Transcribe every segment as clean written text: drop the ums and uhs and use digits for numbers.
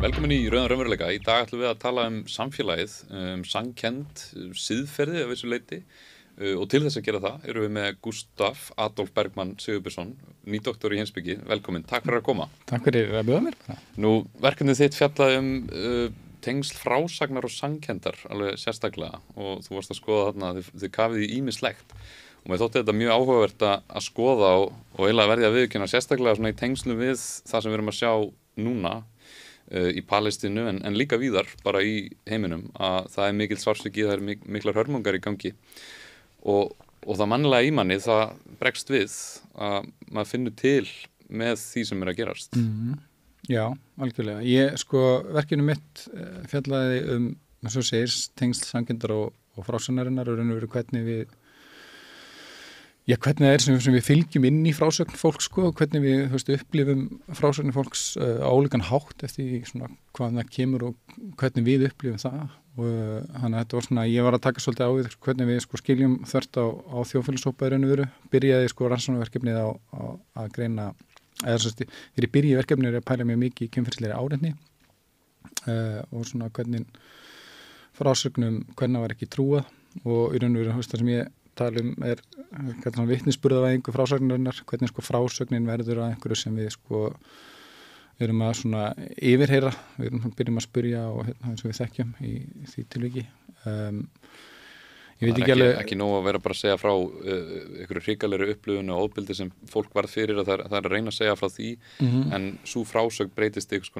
Velkomin í Rauðan raunveruleika. Í dag ætlum við að tala samfélagið, samkennd, siðferði af þessu leyti og til þess að gera það erum við með Gústaf Adolf Bergmann Sigurbjörnsson, nýdoktor í heimspeki. Velkomin, takk fyrir að koma. Takk fyrir að bjóða mér. Nú, verkefnið þitt fjallaði tengsl frásagnar og samkenndar alveg sérstaklega og þú varst að skoða þarna, þið kafið í ýmislegt og mér þótti þetta mjög áhugavert að skoða og eiginlega verði að viðurkenna sérstaklega svona í tengslum við það sem við erum að sjá núna í Palestínu en líka víðar bara í heiminum að það mikil sársauki, það miklar hörmungar í gangi og það mannlega í manni það bregst við að maður finnur til með því sem að gerast. Já, algjörlega. Verkinu mitt fjallaði eins og segir, tengsl samkenndar og frásagnarinnar og raun og veru hvernig það er sem við fylgjum inn í frásögn fólks og hvernig við upplifum frásögn fólks á ólíkan hátt eftir svona hvað það kemur og hvernig við upplifum það og þannig að þetta var svona, ég var að taka svolítið á því hvernig við skiljum þvert á þjóðfélagshópa í raun og veru, byrjaði rannsóknarverkefnið á að greina, þegar ég byrjaði verkefnið að pæla mjög mikið í kynferðislegri áreitni og svona hvernig frásögnum hvernig var ekki trúað og í raun og veru það sem ég tala er vitnisburðavæðingu frásagnarinnar, hvernig frásögnin verður að einhverju sem við erum að svona yfirheyra, við byrjum að spyrja og eins og við þekkjum í því tilviki. Ég veit ekki alveg ekki nóg að vera bara að segja frá einhverju hrikalegri upplifun og ofbeldi sem fólk varð fyrir að það er að reyna að segja frá því en sú frásögn breytist í einhvers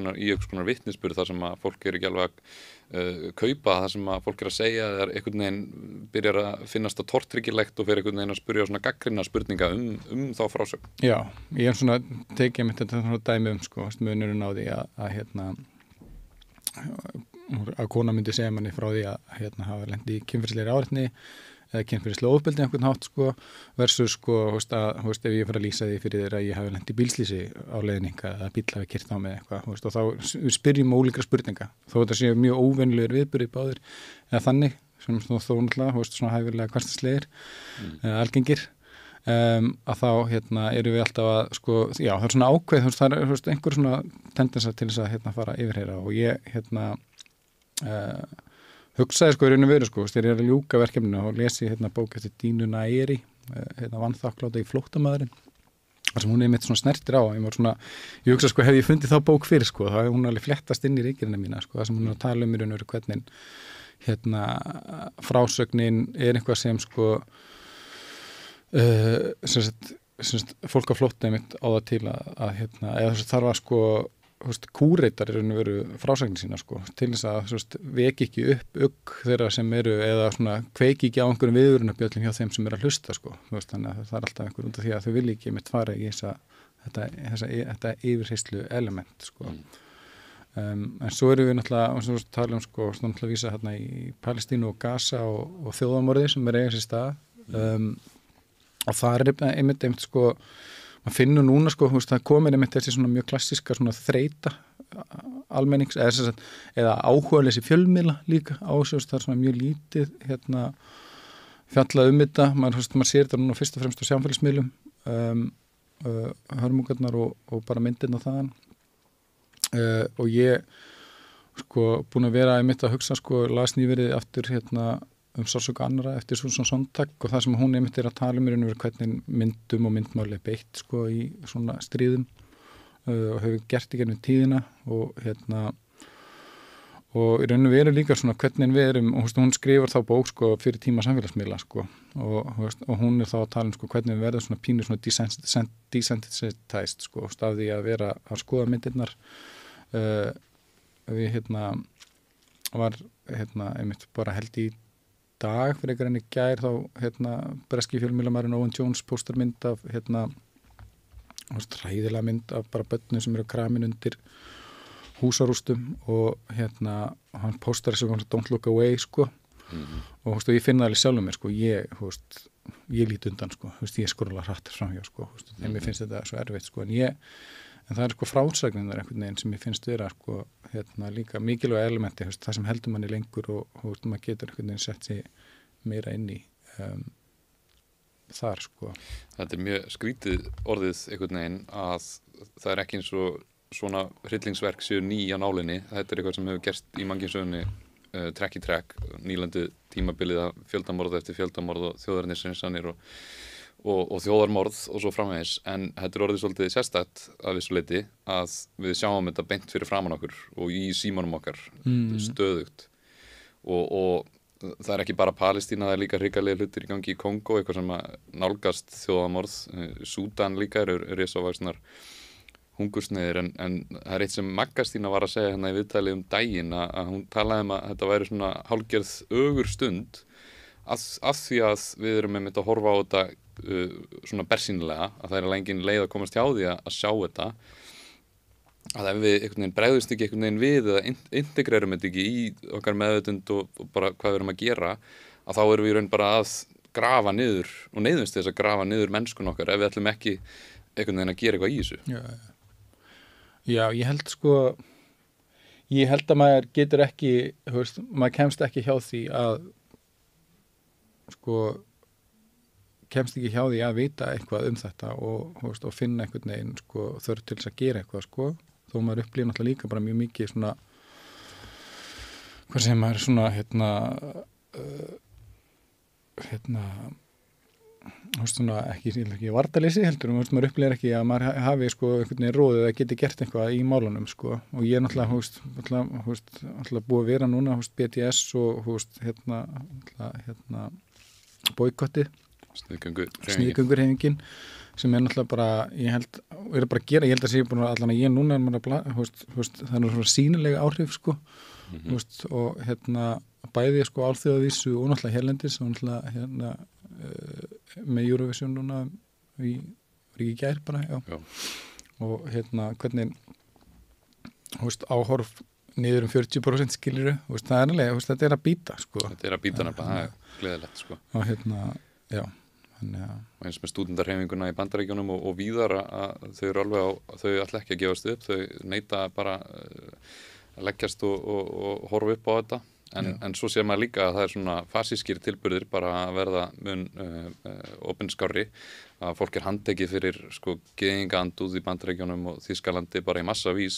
konar vitnisburð þar sem að fólk er ekki alveg að kaupa það sem að fólk er að segja eða einhvern veginn byrjar að finnast það tortryggilegt og fer einhvern veginn að spyrja svona gagnrýna spurninga þá frásögn. Já, ég hef svona tekið mitt þetta svona dæmi munurinn á því að kona myndi segja manni frá því að hafa lent í kynferðislegri áreitni eða kynferðislega ofbeldi einhvern hátt versus ef ég fyrir að lýsa því fyrir þér að ég hafi lent í bílslýsi á leiðninga eða bíll hafi keyrt á mig eitthvað og þá við spyrjum ólíkra spurninga þó þetta séu mjög óvenjulegur viðburðir báðir eða þannig sem þó náttúrulega svona hæfilega hversdagslegir algengir að þá erum við alltaf að já það er svona ákveð það er einhver svona tendensa til þess að fara yfirheyra og ég hugsaði í raun og veru þegar ég að ljúka verkefninu og lesi bók eftir Dínu Naeri Vanþakkláta í flóttamaðurinn þar sem hún mitt svona snertir á ég hugsa hef ég fundið þá bók fyrir þá hefði hún alveg flettast inn í ríkirina mína þar sem hún er að tala í raun og veru hvernig frásögnin er eitthvað sem fólk á flótta mitt á það til að eða þarf að kúreitar í raun og veru frásagnin sína til þess að veki ekki upp þeirra sem eru eða svona kveiki ekki á einhverjum viðvörunarbjöllum hjá þeim sem eru að hlusta þannig að það er alltaf einhver út af því að þau vilja ekki mitt fara í þetta yfirheyslu element en svo erum við náttúrulega tala náttúrulega vísa í Palestínu og Gaza og þjóðamorði sem eiga sér stað og það er einmitt maður finnur núna það komir einmitt þessi svona mjög klassíska svona þreyta almennings eða áhugaleysi fjölmiðla líka á þessu það er svona mjög lítið fjallað þetta maður sér þetta núna fyrst og fremst á samfélagsmiðlum hörmungarnar og bara myndirna þaðan og ég búin að vera einmitt að hugsa las nýverið aftur sársöku annara eftir Susan Sontag og það sem hún einmitt er að tala í raun og veru hvernig myndum og myndmáli er beitt í svona stríðum og hefur gert í gennum tíðina og í raun og veru líka svona hvernig við erum og hún skrifar þá bók fyrir tíma samfélagsmiðla og hún er þá að tala hvernig við verðum svona pínur svona desensitized af því að vera að skoða myndirnar við var einmitt bara held í dag fyrir einhverjum í gær þá breski fjölmiðlamaðurinn Owen Jones postar mynd af hræðilega mynd af bara börnum sem eru kramin undir húsarústum og hann postar þessu don't look away og ég finna alveg sjálfum mér ég lít undan ég skrúla hrattir framhjá þegar mér finnst þetta svo erfitt en það er frásagnar einhvern veginn sem ég finnst vera líka mikilvæg elementi það sem heldur manni lengur og maður getur einhvern veginn sett sig meira inn í þar Þetta er mjög skrítið orðið einhvern veginn að það er ekki eins og svona hryllingsverk séu ný á nálinni. Þetta eitthvað sem hefur gerst í mannkynssögunni trekk í trekk, nýlendu tímabilið að fjöldamorð eftir fjöldamorð og þjóðarnissinsanir og þjóðarmorð og svo framvegis, en þetta orðið svolítið sérstætt að vissu leyti að við sjáum þetta beint fyrir framan okkur og í símanum okkar stöðugt og það ekki bara Palestína, það líka hrikalega hlutir í gangi í Kongó, eitthvað sem að nálgast þjóðarmorð, Súdan líka eru risavaxnar hungursneyðir, en það eitt sem Maggastína var að segja hérna í viðtali daginn að hún talaði að þetta væri svona hálfgerð ögur stund af því að við erum einmitt að horfa á þetta svona bersýnilega, að það engin leið að komast hjá því að sjá þetta, að ef við einhvern veginn bregðumst ekki einhvern veginn við eða integrerum þetta ekki í okkar meðvitund og bara hvað við erum að gera, að þá erum við í raun bara að grafa niður og neyðumst þess að grafa niður mennskun okkar ef við ætlum ekki einhvern veginn að gera eitthvað í þessu. Já, ég held að maður getur ekki, maður kemst ekki hjá því að kemst ekki hjá því að vita eitthvað þetta og finna einhvern veginn þörf til þess að gera eitthvað þó maður upplýði náttúrulega líka bara mjög mikið svona hvað sem maður svona svona ekki vartaleysi heldur maður upplýðir ekki að maður hafi einhvern veginn róðið að geti gert eitthvað í málunum og ég er náttúrulega búið að vera núna BDS og boykottið sniðgöngurhreyfingin sem náttúrulega bara ég held að sé búin að allan að ég núna það er svona sýnilega áhrif og bæði alþjóðavísu og náttúrulega hérlendis og náttúrulega með Eurovision núna í gær bara já. Og hvernig áhorf niður 40% skiluru það er alveg, þetta er að býta þetta er að býta nefnilega, það er gleðilegt og já og eins með stúdentarhreyfinguna í Bandaríkjunum og víðar að þau eru alveg þau ætla ekki að gefast upp, þau neita bara að leggjast og horfa upp á þetta en svo sér maður líka að það er svona fasískir tilburðir bara að verða mun opinskárri, að fólk er handtekið fyrir gyðingaandúð í Bandaríkjunum og Þýskalandi bara í massavís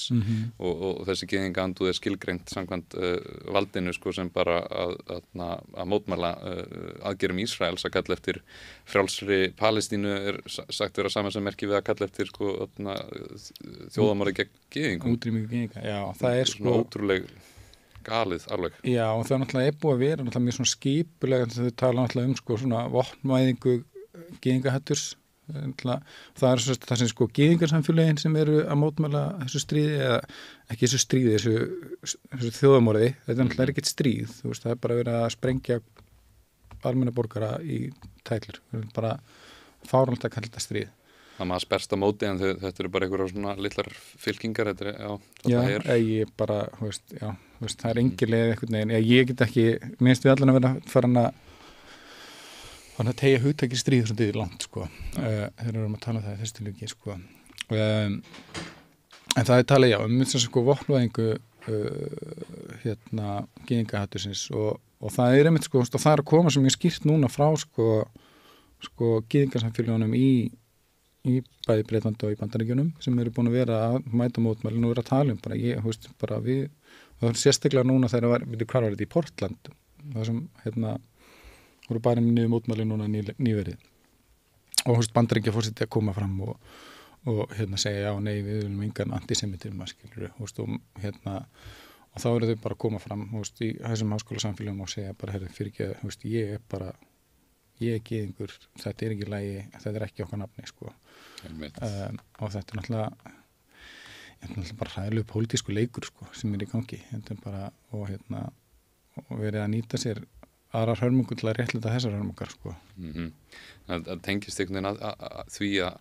og þessi gyðingaandúð er skilgreint samkvæmt valdinu sem bara að mótmæla aðgerðum Ísraels að kalla eftir frjálsri Palestínu er sagt vera saman sem merki við að kalla eftir þjóðamorði gegn gyðingum. Útrýmingu gyðinga, já, það er svona ótrúleg galið alveg. Já, og það náttúrulega er búið að vera náttúrulega mjög svona skipulega þau tala náttúrulega svona vopnvæðingu gyðingahatturs. Það er það sem gyðingarsamfélögin sem eru að mótmæla þessu stríði eða ekki þessu stríði, þessu þjóðamorði. Þetta er náttúrulega ekkert stríð, það er bara verið að sprengja almenna borgara í tætlur. Það er bara fáránlegt að kalla þetta stríð. Það maður sperst á móti en þetta eru bara einhverjar svona litlar fylkingar ég bara, það er engin leið einhvern veginn, ég get ekki minnst við allan að vera farin að tegja hugtæki stríð svona yfir langt þegar við erum að tala það í þessu tilviki en það er talað vopnvæðingu gyðingahattursins og það er einmitt það er að koma sem ég skýrt núna frá gyðingarsamfélögunum í bæði Breitlandi og í Bandaríkjunum sem eru búin að vera að mæta mótmælin og vera að tala bara við og það er sérstaklega núna þegar hvað var þetta í Portland það sem voru bara niður mótmælin núna nýverið og Bandaríkjaforseti að koma fram og segja já, nei, við viljum engan antisemitisma skilur og þá eru þau bara að koma fram í þessum háskólasamfélögum og segja bara fyrir ekki ég er gyðingur, þetta er ekki lagi, þetta er ekki okkar nafni og þetta er náttúrulega bara hræðilegu pólitísku leikur sem er í gangi bara, og verið að nýta sér aðrar hörmungur til að réttlæta þessar hörmungar Það tengist einhvern veginn að því að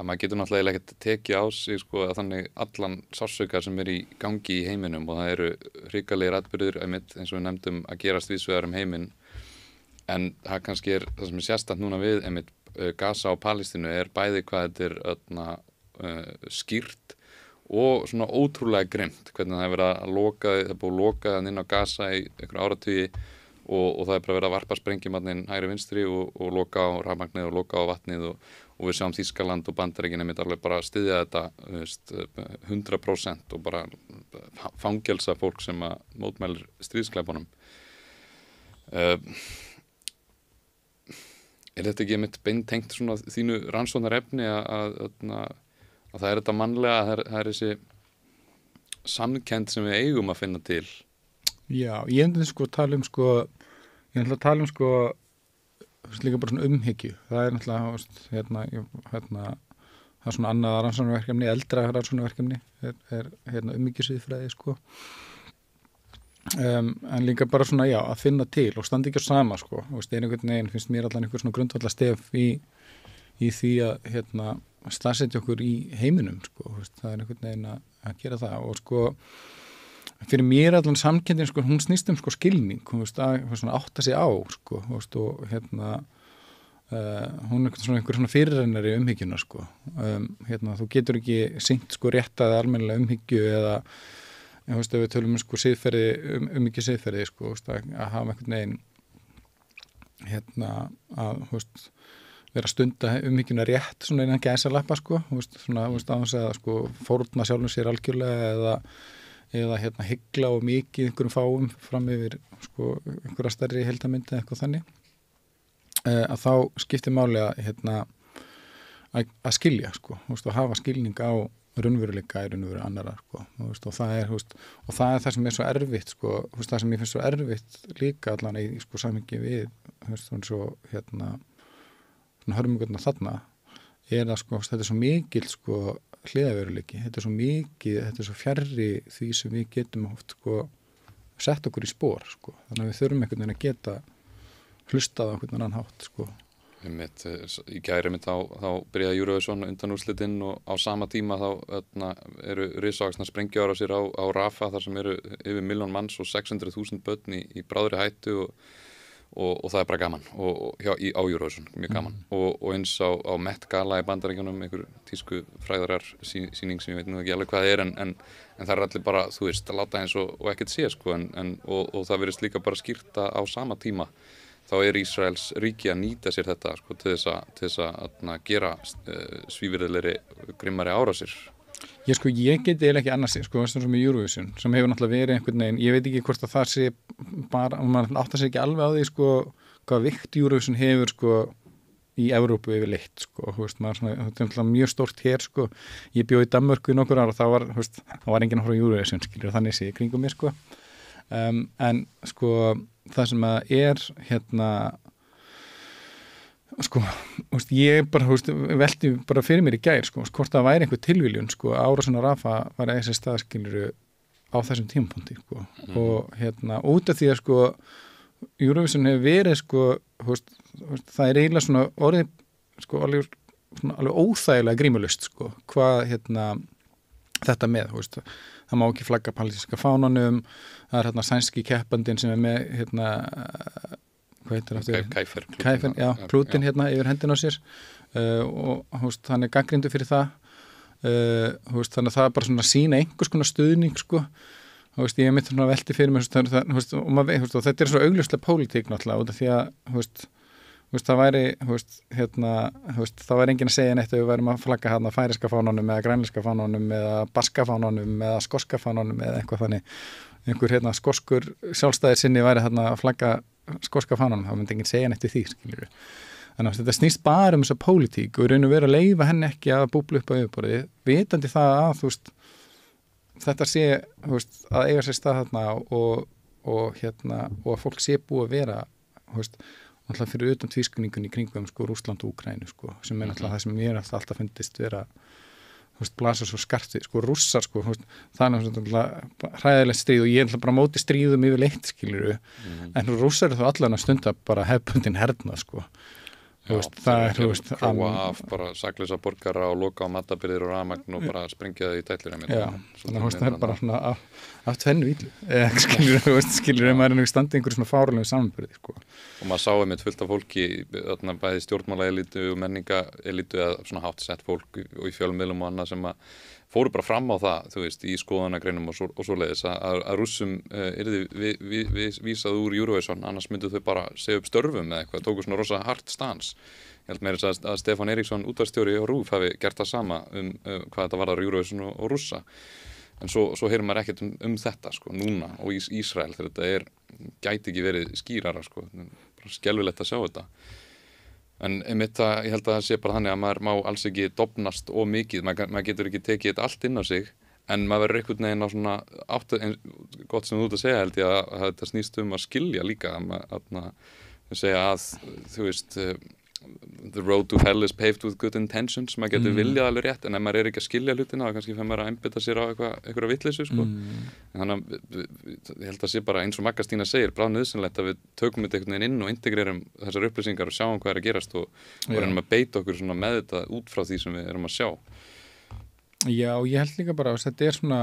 maður getur náttúrulega ekkert tekið á sig að þannig allan sársauka sem er í gangi í heiminum og það eru hrikalegir atburðir eins og við nefndum að gerast víðsvegar heiminn. En það kannski er það sem er sérstætt núna við Gaza og Palestínu er bæði hvað þetta er skýrt og svona ótrúlega grimmt hvernig það er verið að loka, það er búið að loka inn á Gaza í einhverju áratugi og það er bara verið að varpa sprengjum hægri vinstri og loka á rafmagnið og loka á vatnið og og við sjáum Þýskaland og Bandaríkin einmitt alveg bara styðja þetta 100% og bara fangelsa fólk sem að mótmælir stríðsklæpunum. Þetta ekki einmitt beintengt svona þínu rannsóknarefni að það þetta mannlega, það þessi samkennd sem við eigum að finna til? Já, ég endur sko að tala um líka bara svona umhyggju. Það náttúrulega það svona annað rannsóknarverkefni, eldra rannsóknarverkefni er umhyggjusviðfræði sko. En líka bara svona að finna til og standa ekki á sama sko. Einhvern veginn finnst mér allan einhver svona grundvallastef í því að staðsetja okkur í heiminum sko. Það einhvern veginn að gera það og sko fyrir mér allan samkenndin sko, hún snýst sko skilning, að átta sig á sko, og hún er einhver fyrirrennari umhyggjuna sko. Þú getur ekki sýnt sko réttaði almennilega umhyggju eða ef við tölum sko siðferði, umhyggju siðferði sko, að hafa einhvern veginn að vera að stunda umhyggjuna rétt svona innan gæsalappa sko, á þess að sko fórna sjálfum sér algjörlega eða hyggla og mikið einhverjum fáum fram yfir sko einhverja stærri heildamynd eða eitthvað þannig að þá skiptir máli að skilja sko, að hafa skilning á raunveruleika í raunveru annarra sko, og það er það sem er svo erfitt sko, það sem ég finnst svo erfitt líka allan í sko samhengi við svona hörmungurna þarna er að sko þetta er svo mikil sko hliðaveruleiki, þetta er svo mikið, þetta er svo fjarri því sem við getum oft sko sett okkur í spor sko, þannig að við þurfum einhvern veginn að geta hlustað á einhvern annan hátt sko. Í gæri þá byrjaði Eurovision undan úrslitinn og á sama tíma þá eru risavaxnar sprengjuárásir á Rafah þar sem eru yfir 1 milljón manns og 600.000 börn í bráðri hættu og það er bara gaman á Eurovision, mjög gaman og eins á Met Gala í Bandaríkjunum einhver tísku fræðarar sýning sem ég veit nú ekki alveg hvað það er en það er allir bara, þú veist, að láta eins og ekkert sé sko og það verðist líka bara skýrta á sama tíma þá er Ísraels ríki að nýta sér þetta sko til þess að gera svívirðilegri grimmari árásir. Ég geti eiginlega ekki annars sko, sem í Eurovision, sem hefur náttúrulega verið einhvern veginn, ég veit ekki hvort að það sé bara, maður áttar sig ekki alveg á því sko, hvað vikt Eurovision hefur sko í Evrópu yfirleitt sko, þetta er náttúrulega mjög stórt hér sko, ég bjó í Danmörku í nokkur ára og þá var enginn að horfa á Eurovision, skilur, þannig sé kringum mér sko, en sko það sem að er sko, ég bara velti bara fyrir mér í gær sko, hvort það væri einhver tilviljun sko, árásin á Rafah var að þessi staðskiluru á þessum tímapunkti sko, og út af því að sko Eurovision hefur verið sko, það er eiginlega svona orðið sko alveg óþægilega grímulust sko, hvað þetta með, það má ekki flagga palestíska fánanum, það er sænski keppandinn sem er með hvað heitir það? Kæfer, já, klútin yfir hendina á sér og hann er gagnrýndur fyrir það þannig að það er bara svona að sýna einhvers konar stuðning sko, ég mitt svona velti fyrir mér og þetta er svo augljóslega pólitík náttúrulega út af því að það væri það væri enginn að segja neitt að við værum að flagga færiska fánanum eða grænlenska fánanum eða baska fánanum eða skoska fánanum eða eitthvað þannig einhver skoskur sjálfstæðir sinni væri að flagga skoska fánanum, þá myndi enginn segja neitt í því skilur. Þannig að þetta snýst bara þessa pólitík og raun og veru að leyfa henni ekki að búbla upp á yfirborðið, vitandi það að þetta sé að eiga sér stað þarna og að fólk sé búið að vera náttúrulega fyrir utan tvískunningun í kringum sko Rússland og Úkraínu sko, sem er náttúrulega það sem mér alltaf fundist vera blasa svo skarpt sko Rússar sko, það er náttúrulega hræðilegt stríð og ég er bara móti stríðum yfirleitt skiluru, en Rússar eru þá allan að stunda bara hefbundin hernað sko. Það er prófa af bara saklausa borgara og loka á matabirgðir og rafmagn og bara sprengja það í tætlir þannig að það er bara svona af tvennu íllu skilur maður er standi einhverju svona fáralegu samanburði sko. Og maður sá einmitt fullt af fólki bæði stjórnmálaelítu og menningaelítu eða svona hátt sett fólk og í fjölmiðlum og annað sem að fóru bara fram á það, þú veist, í skoðanagreinum og svoleiðis að Rússum yrði vísað úr Eurovision, annars myndu þau bara segja upp störfum eða eitthvað, tóku svona rosa hart stans. Ég held meira að Stefán Eiríksson, útvarpsstjóri á RÚV, hafi gert það sama hvað þetta varðar Eurovision og Rússa. En svo heyrir maður ekkert þetta, sko, núna og í Ísrael, þegar þetta gæti ekki verið skýrara, sko, bara skelfilegt að sjá þetta. En einmitt ég held að það sé bara þannig að maður má alls ekki dofnast of mikið, maður getur ekki tekið þetta allt inn á sig, en maður verður einhvern veginn á svona gott sem þú ert að segja, held ég að þetta snýst að skilja líka, að segja að, þú veist, the road to hell is paved with good intentions, maður getur viljað alveg rétt, en ef maður ekki að skilja hlutina, þá kannski fyrir maður að einbeita sér á einhverja vitleysu, sko. En þannig að ég held að sé bara eins og Magga Stína segir, bráðnauðsynlegt að við tökum þetta einhvern veginn inn og integrerum þessar upplýsingar og sjáum hvað að gerast og reynum að beita okkur svona með þetta út frá því sem við erum að sjá. Já, og ég held líka bara að þetta svona,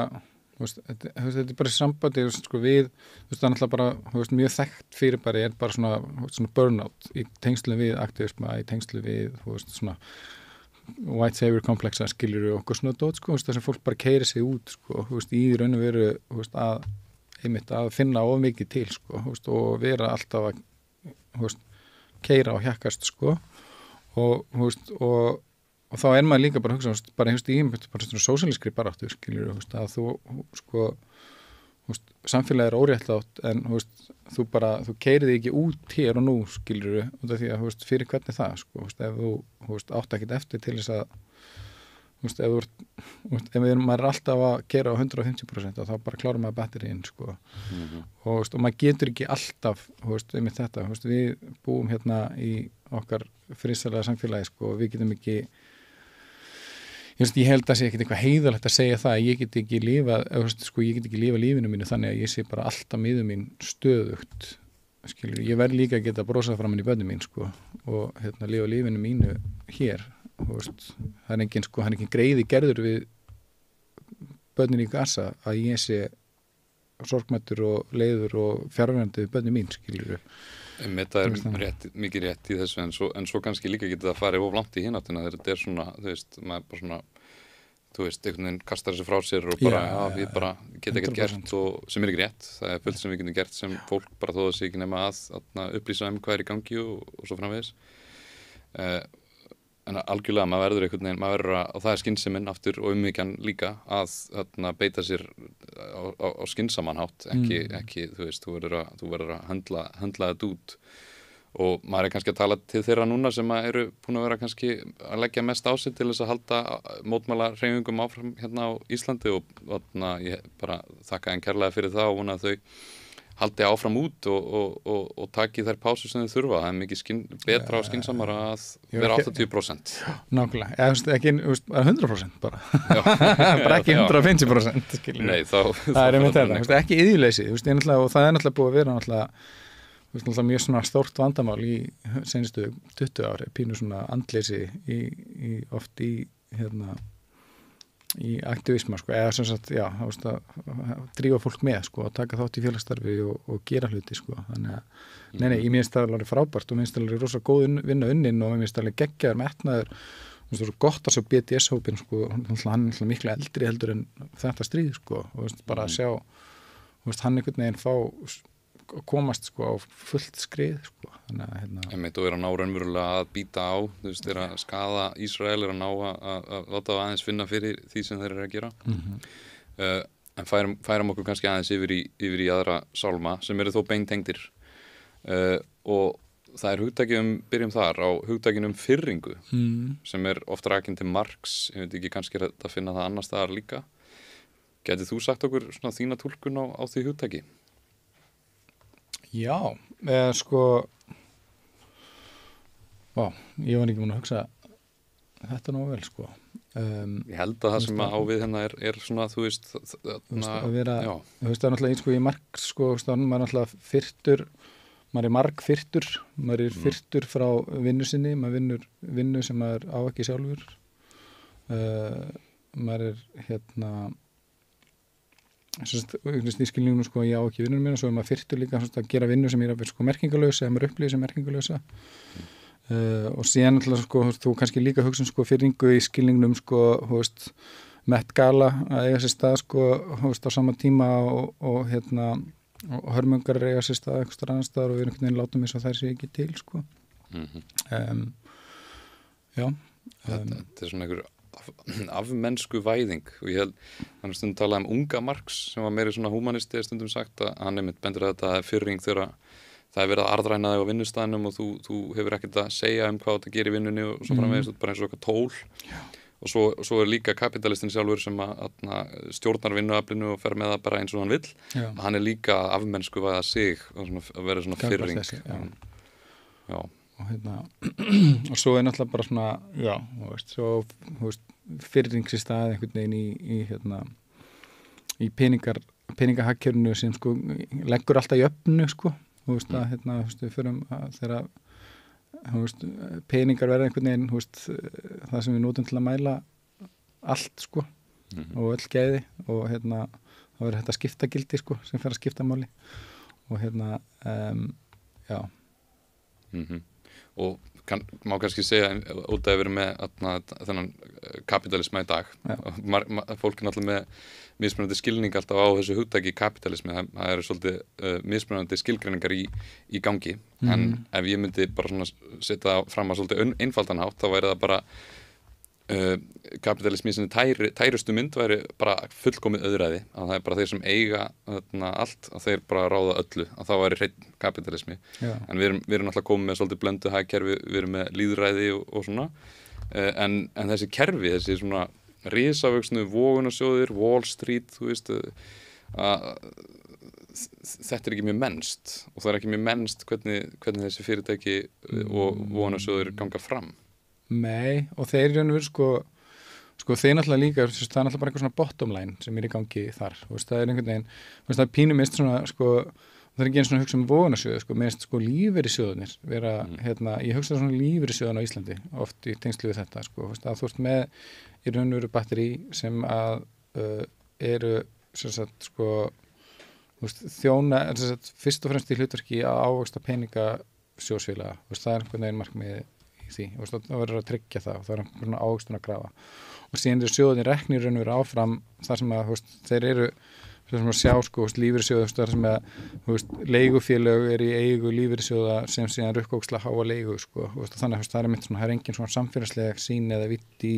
þetta er bara sambandi sko, við, það er náttúrulega bara mjög þekkt fyrir bara svona burnout í tengslu við aktivisma, í tengslu við svona white savior komplexa skiljur og okkur svona dót, sko, þess að fólk bara keyrir sig út, sko, í raun og veru að finna of mikið til, sko, og vera alltaf að keyra og hjakkast, sko, og þá er maður líka bara að hugsa, bara svona sósíalískri baráttu, skiljur, að þú, sko, samfélagið er óréttlátt, en, þú keyrið ekki út hér og nú, skiljur, út af því að, fyrir hvernig það, sko, ef þú, átt ekkert eftir til þess að, ef maður er alltaf að keyra á 150%, þá bara klára maður batteríinn, sko, og maður getur ekki alltaf, einmitt þetta, við búum hérna í okkar friðsælega samfélagi, sko, við getum ekki, ég held að sé ekkert eitthvað heiðalegt að segja það að ég get ekki lifa lífinu mínu þannig að ég sé bara alltaf miður mín stöðugt, skilur, ég verð líka að geta brosað framan í börnum mín, sko, og lifa lífinu mínu hér, það er engin greiði gerður við börnin í Gaza að ég sé sorgmættur og leiður og fjarverandi við börnum mín, skilur. Þetta mikið rétt í þessu, en svo kannski líka getur það að fara of langt í hináttina þegar þetta er svona, þú veist, maður bara svona, þú veist, einhvern veginn kastar þessu frá sér og bara, við bara geta ekkert gert og sem er ekki rétt, það er fullt sem við getum gert sem fólk bara þó það sé ekki nema að upplýsa hvað er í gangi og svo framvegis. En algjörlega maður verður einhvern veginn, og það er skynsemin aftur og umhyggjan líka að beita sér á skynsaman hátt, ekki, þú veist, þú verður að höndla þetta út og maður er kannski að tala til þeirra núna sem eru búin að vera kannski að leggja mest á sig til þess að halda mótmæla hreyfingum áfram hérna á Íslandi og ég bara þakka þeim kærlega fyrir það og vona að þau haldi áfram út og taki þær pásur sem þau þurfa. Það er mikið betra og skynsamara að vera 80%. Nákvæmlega, ekki 100% bara. Bara ekki 150%. Nei, það er einmitt þetta, ekki iðjuleysi, og það er náttúrulega búið að vera náttúrulega mjög svona stórt vandamál í seinustu 20 ári, pínu svona andleysi oft í aktivisma, sko, eða sem sagt, að drífa fólk með, sko, að taka þátt í félagsstarfi og gera hluti, sko, þannig að, nei, ég minnst það alveg frábært og minnst það alveg rosa góð vinna unnin og minnst það alveg geggjaður metnaður, minnst það svo gott að sjá BDS-hópin, sko, hann er miklu eldri heldur en þetta stríð, sko, og bara að sjá, hann einhvern veginn fá komast, sko, á fullt skrið, sko, þannig að og er að ná raunverulega að býta á, þú veist, er að skaða Ísrael, er að ná að láta aðeins finna fyrir því sem þeir eru að gera. En færum okkur kannski aðeins yfir í aðra sálma sem eru þó beintengdir og það er hugtakið byrjum þar á hugtakinu firringu sem er oft rakin til Marx, ég veit ekki, kannski er þetta að finna það annars staðar líka. Gætið þú sagt okkur svona þína túlkun á því hugtaki? Já, sko ég var ekki múin að hugsa þetta nú vel, sko. Ég held að það sem á við hérna er svona, þú veist, að vera, þú veist, það er náttúrulega eins, sko, í Marx, sko, maður er náttúrulega fyrtur, maður er margfyrtur, maður er fyrtur frá vinnu sinni, maður vinnur vinnu sem maður á ekki sjálfur, maður er í skilningunum, sko, ég á ekki vinnunum mína, svo er maður fyrtur líka að gera vinnu sem er sko, merkingalösa, eða maður upplýðir sem merkingalösa og síðan alltaf, sko, þú kannski líka hugsa, sko, fyrringu í skilningunum, sko, þú veist, Met Gala að eiga sér stað sko, þú veist, á sama tíma og hörmungar eiga sér stað eitthvað annars staðar og við einhvern veginn látum eins og þær sé ekki til sko. Já. Þetta svona einhver afmennsku væðing og ég held, þannig stundum talað unga Marx sem var meiri svona humanisti stundum sagt að hann einmitt bendur að þetta fyrring þegar það verið að arðræna þig á vinnustæðinum og þú hefur ekkert að segja hvað þetta gerir í vinnunni og svo framvegis, bara eins og eitthvað tól. Já. Og svo líka kapitalistin sjálfur sem að stjórnar vinnuaflinu og fer með það bara eins og hann vill. Já. Hann líka afmennsku væða sig og að vera svona fyrring. Já. Og svo náttúrulega bara svona, já, þú veist, svo fyrrings í stað einhvern veginn í peningahagkjörnu sem sko leggur alltaf í öfnu sko, þú veist að við förum þegar peningar verða einhvern veginn það sem við notum til að mæla allt sko og öll gæði og það verður þetta skiptagildi sko sem fer að skipta máli og já. Og má kannski segja út að við erum með þennan kapitalisma í dag fólk náttúrulega með mismunandi skilning alltaf á þessu hugtaki kapitalismi, það eru svolítið mismunandi skilgreiningar í gangi en ef ég myndi bara svona setja fram að svolítið einfaldan hátt þá væri það bara kapitalismi sem tærustu mynd væri bara fullkomið auðræði að það er bara þeir sem eiga allt að þeir bara ráða öllu að það væri hreinn kapitalismi. Já. En við erum náttúrulega komið með svolítið blöndu hagkerfi, við erum með lýðræði og svona en þessi kerfi, þessi svona risavöxnu vogunarsjóðir, Wall Street þú veist þetta er ekki mjög mennst og það er ekki mjög mennst hvernig þessi fyrirtæki og vogunarsjóðir ganga fram. Nei, og þeir eru sko þeir náttúrulega líka, það er náttúrulega bara eitthvað svona bottom line sem er í gangi þar, það er einhvern veginn, það er pínum mist svona, það er ekki eins svona hugsa vogunarsjóðu, mist lífeyrissjóðunir vera, ég hugsa svona lífeyrissjóðun á Íslandi, oft í tengslu við þetta, að þú ert með í raun og veru batteri sem að eru, sem sagt, þjóna, fyrst og fremst í hlutverki að ávöxta peningasjóðsfélaga, það er einhvern veginn markmið því, það verður að tryggja það og það er svona ávöxtun að grafa og síðan eru sjóðin reknir raun og veru áfram þar sem að þeir eru sem að sjá lífeyrissjóða þar sem að leigufélög er í eigu lífeyrissjóða sem síðan rukkóksla háa leigu þannig að það er mynd svona, það er engin svona samfélagsleg sín eða vitt í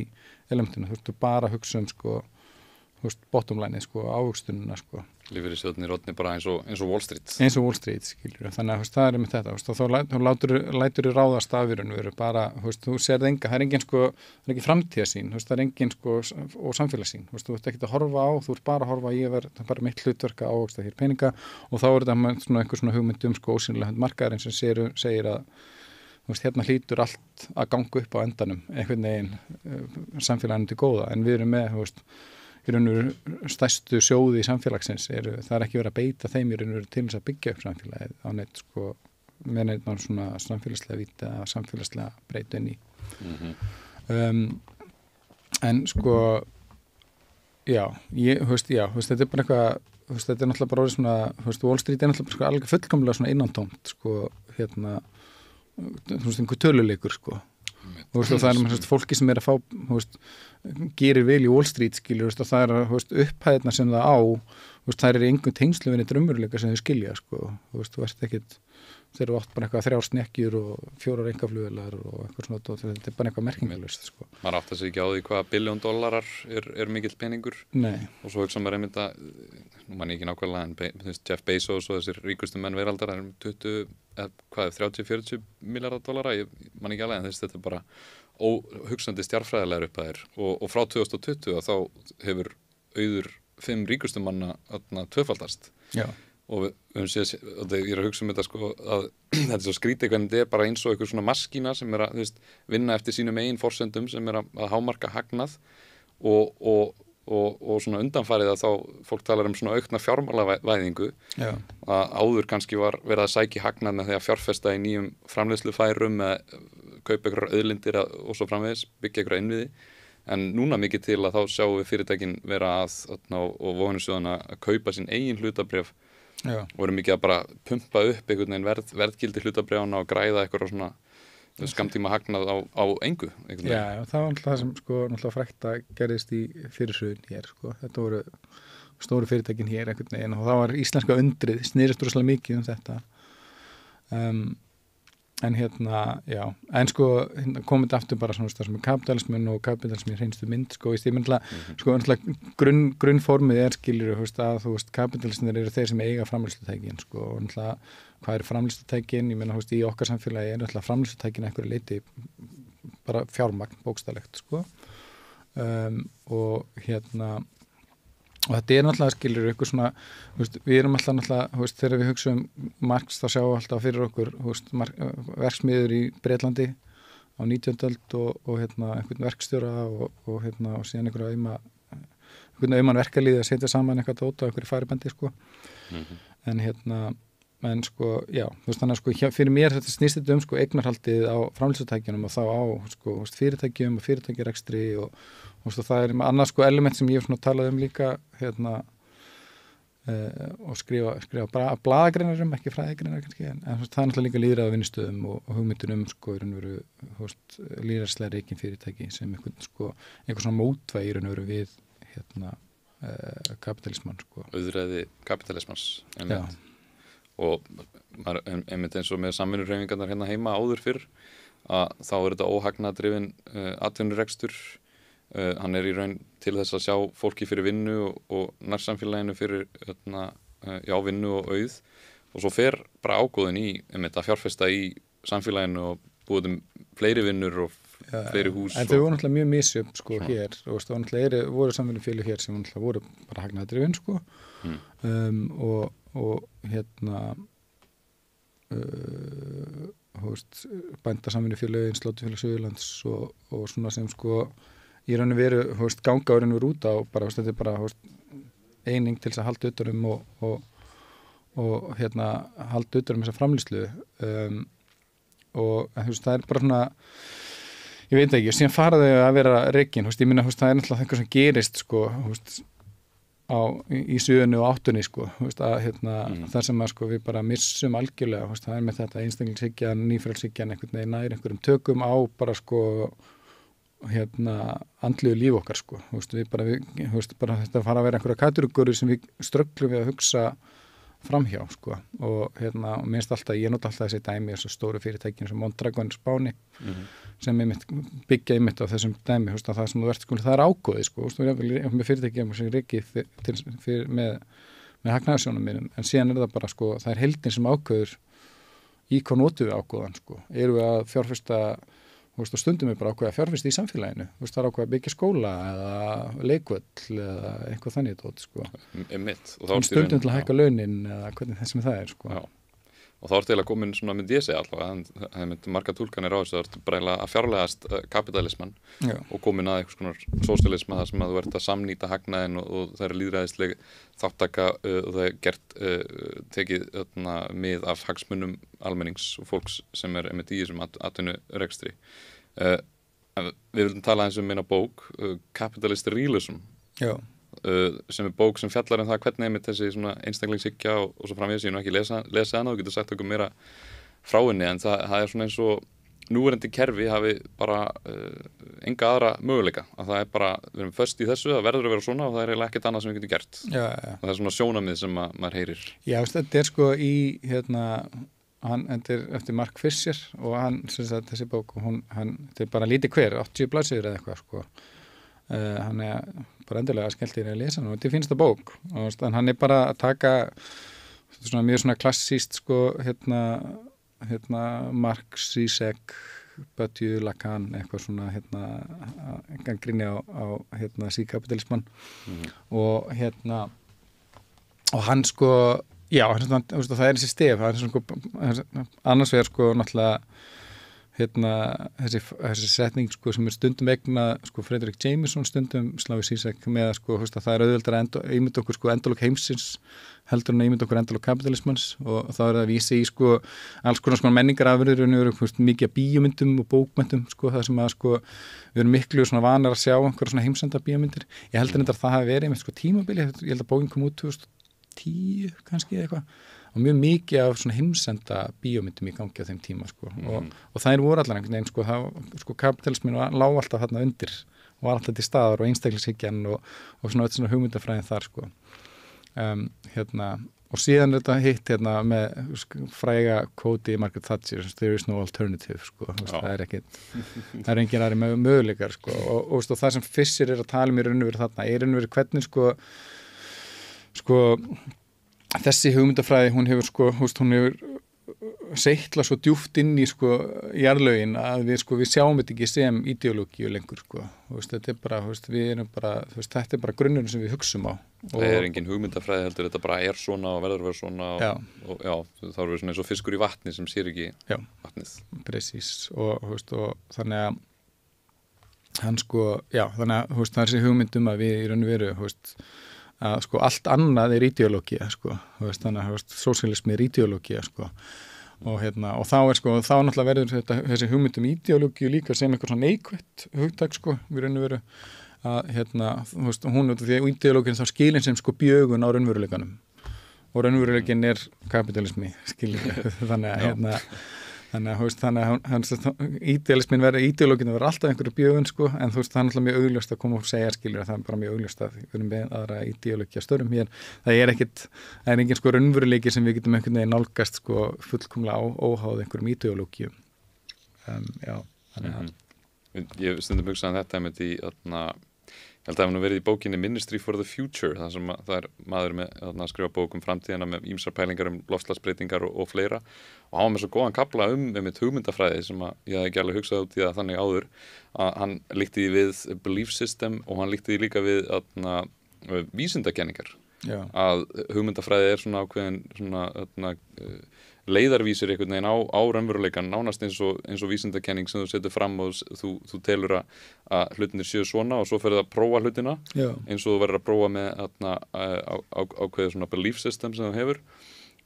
elementinu, þú bara hugsa bottom line ávöxtununa Lífeyrissjóðnir orðnir bara eins og Wall Street skilur, þannig að það er með þetta þá lætur þú ráðast af í raun og veru bara, þú sérð enga, það er engin það er ekki framtíðasýn, það er engin og samfélagssýn, þú ert ekki að horfa á þú ert bara að horfa á, það er bara mitt hlutverk að ávöxta hér peninga og þá er þetta svona einhver svona hugmynd ósýnilega markaðarinn sem segir að hérna hlýtur allt að ganga upp á endanum einhvern veginn samfélaginu til góða en við erum með í raun og veru stærstu sjóði í samfélagsins það er ekki verið að beita þeim í raun og veru til þess að byggja upp samfélagið á neitt með neitt svona samfélagslega víta eða samfélagslega breytu inn í en já, þetta er bara eitthvað þetta er náttúrulega bara orðið svona Wall Street er náttúrulega alveg fullkomlega svona innantómt einhver töluleikur og það er fólki sem er að fá gerir vel í Wall Street skilur og það er upphæðina sem það á það er einhvern tengslu við neitt raunveruleika sem þau skilja þú veist ekkit þeir eru oft bara eitthvað 3 snekkjur og 4 einkaflugvélar og eitthvað svona þetta er bara eitthvað merkingalust maður átt að segja ekki á því hvað $1 billion er mikill peningur. Nei. Og svo hugsa maður einmitt að nú man ég ekki nákvæmlega en Jeff Bezos og þessir ríkustu menn veraldar er 30-40 $miljarda ég man ekki alveg en þetta er bara óhugsandi stjarfræðilegar upphæðir og frá 2020 þá hefur auður 5 ríkustu manna tvöfaldast. Já. Og við höfum séð, ég er að hugsa þetta að þetta er svo skrítið hvernig þetta er bara eins og einhver svona maskína sem er að vinna eftir sínum eigin forsendum sem er að hámarka hagnað og svona undanfarið að þá fólk talar svona aukna fjármálavæðingu að áður kannski var verið að sækja hagnað með því að fjárfesta í nýjum framleiðslufærum með kaupa einhverjar auðlindir og svo framvegis byggja einhverja innviði en núna mikið til að þá sjáum við fyrirtækin vera og vogunarsjóðana að kaupa sín eigin hlutabréf og erum mikið að bara pumpa upp einhvern veginn verðgildi hlutabréfana og græða eitthvað svona skamtíma hagnað á engu. Já, það var alltaf það sem sko náttúrulega frækt að gerðist í fyrirsögun hér sko. Þetta voru stóru fyrirtækin hér einhvern veginn og það var íslenska undrið, snýrist rosalega mikið þetta. En já, en sko komið aftur bara svona það sem kapitalismin og kapitalismin hreinstu mynd sko, ég myndi sko grunnformið skilur að kapitalistinir eru þeir sem eiga framleiðslutækin sko, og náttúrulega hvað eru framleiðslutækin, ég meina í okkar samfélagi náttúrulega framleiðslutækin einhverju leiti bara fjármagn bókstaflegt sko, og og þetta náttúrulega skilur ykkur svona, við erum alltaf náttúrulega, þegar við hugsaum Marx þá sjáum við alltaf fyrir okkur verksmiður í Bretlandi á 19. öld og einhvern verkstjóra og síðan einhvern auman verkalýði að setja saman eitthvað dót á einhverju færibandi sko. En sko, já, þannig að sko fyrir mér þetta snýst þetta sko eignarhaldið á framleiðslutækjunum og þá á sko fyrirtækjum og fyrirtækjarekstri og það er annað sko element sem ég hef talað líka og skrifa blaðagreinar ekki fræðigreinar kannski, en það er náttúrulega líka lýðræði á vinnustöðum og hugmyndin sko í raun og veru lýðræðislega reikin fyrirtæki sem einhver svona mótvægi í raun og veru við kapitalismann sko. Auðræði kapitalismans og einmitt eins og með samvinnuhreyfingarnar hérna heima áður fyrr að þá er þetta óhagnaðdrifin atvinnurekstur. Hann er í raun til þess að sjá fólki fyrir vinnu og nærsamfélaginu fyrir vinnu og auð og svo fer bara ágóðin í að fjárfesta í samfélaginu og búið fleiri vinnur og fleiri hús. En þau voru náttúrulega mjög misjöfn sko hér og náttúrulega voru samvinnufélög hér sem náttúrulega voru bara hagnaðdrifin sko og bændasamvinnufélögin, Slátufélag Suðurlands og svona sem sko í raun og veru ganga á raun og veru út á bara þetta er bara eining til þess að halda utanum og halda utanum þessa framleiðslu og það er bara svona ég veit ekki, og síðan fara þau að vera rekin, ég minna það er náttúrulega eitthvað sem gerist sko í suðunni og áttunni sko, þar sem að sko við bara missum algjörlega, það er með þetta einstaklingshyggjan, nýfrjálshyggjan einhvern veginn nær einhverjum tökum á bara sko andlegu líf okkar sko, við bara þetta fara að vera einhverja kategóriur sem við strögglum við að hugsa framhjá sko og minnst alltaf, ég nota alltaf þessi dæmi þessu stóru fyrirtækin sem Mondragon Spáni sem byggja á þessum dæmi, það sem þú ert sko, það er ágóði sko, með fyrirtækjum sem er ekki með hagnaðarsjónum mínum, en síðan er það bara sko, það er heildin sem ákveður í hvað notum við ágóðan sko, erum við að fjárfesta stundum er bara ákveða að fjárfesta í samfélaginu, það er ákveða að byggja skóla eða leikvöll eða eitthvað þannig tótt sko. Stundum til að hækka launin eða hvernig þessum það er sko. Já. Og þá er til að komin svona myndi ég segja alltaf, það myndi marga túlkanir á þessu, það er bara að fjárlegast kapitalisman og komin að einhvers konar sósíalisma þar sem að þú ert að samnýta hagnaðinn og það er lýðræðisleg þáttaka og það er tekið mið af hagsmunum almennings og fólks sem er einmitt í þessum atvinnurekstri. Við viljum tala eins minna bók, Capitalist Realism. Já. Sem er bók sem fjallar það hvernig einmitt þessi svona einstaklingshyggja og svo framvegis, ég nú ekki lesa hana, þú getur sagt okkur meira frá henni, en það er svona eins og núverandi kerfi hafi bara enga aðra möguleika, að það er bara, við erum föst í þessu, það verður að vera svona og það er eiginlega ekkert annað sem við getum gert. Já. Og það er svona sjónamið sem maður heyrir. Já, þetta er sko í þetta er eftir Mark Fisher og hann, þessi bók, þetta er bara lítið hver, 80 blaðsíður eða eitthvað sko. Hann er bara endilega skelltir að lesa hann og þetta finnst það bók og hann er bara að taka svona mjög svona klassíst sko Marx, Zizek, Badiou, Lacan eitthvað svona gangrinni á síkapitalismann og og hann sko já, það er þessi stef, það er sko annars vegar sko náttúrulega þessi setning sko, sem er stundum egna sko, Frederick Jameson stundum Slavoj Zizek með sko, það er auðveldar að ímynda okkur sko, endalok heimsins heldur en að ímynda okkur endalok kapitalismans og þá er það að vísi í sko, alls konar menningarafurðir mikið af bíómyndum og bókmyndum sko, það sem að sko, við erum miklu vanar að sjá einhverja heimsenda bíómyndir. Ég heldur að það hafi verið með sko, tímabili, ég held að bókin kom út 10 kannski eitthvað og mjög mikið af svona heimsenda bíómyndum í gangi á þeim tíma sko og þær voru allar einhvern veginn sko, sko kapitalismin lá alltaf þarna undir og var alltaf til staðar og einstaklingshyggjan og svona öll svona hugmyndafræðin þar sko og síðan þetta hitt með fræga kvóti í Margaret Thatcher, there is no alternative sko, það er engin aðri möguleikar sko og það sem Fischer að tala í raun og veru þarna, í raun og veru hvernig sko þessi hugmyndafræði, hún hefur hún hefur seytla svo djúpt inn í jarðlögin að við sjáum þetta ekki sem ideológíu lengur þetta bara, við erum bara þetta bara grunnurinn sem við hugsum á það er engin hugmyndafræði heldur, þetta bara er svona og verður að vera svona og þá erum við svona eins og fiskur í vatni sem sér ekki vatnið Presís og þannig að hann þannig að það er þessi hugmyndum að við í raun og veru að allt annað er ideológía þannig að sósíalismi er ideológía og þá þá náttúrulega verður þessi hugmyndum ideológíu líka sem eitthvað svona neikvætt hugtak við raun og veru að hún því að ideológin þá skilin sem bjögun á raunveruleikanum og raunveruleikin er kapitalismi þannig að idealismin ideológin verður alltaf einhverju bjögun en það er alltaf mjög augljóst að koma og segja að það er bara mjög augljóst að við erum með aðra ideológi að störum hér það er engin raunveruleiki sem við getum einhvern veginn nálgast fullkomlega óháð einhverjum ideológi þannig að ég stundum hugsaði þetta með því ég held að það hefði verið í bókinni Ministry for the Future það sem það er maður með að skrifa bók framtíðina með ýmsar pælingar loftslagsbreytingar og fleira og hann var með svo góðan kafla hugmyndafræði sem ég hafði ekki alveg hugsað út í það þannig áður að hann líkti því við belief system og hann líkti því líka við vísindakenningar að hugmyndafræði er svona ákveðin svona leiðarvísir einhvern veginn á raunveruleikann nánast eins og vísindakenning sem þú setur fram og þú telur að hlutinir séu svona og svo ferðu að prófa hlutina eins og þú verður að prófa með ákveðið svona belief system sem þú hefur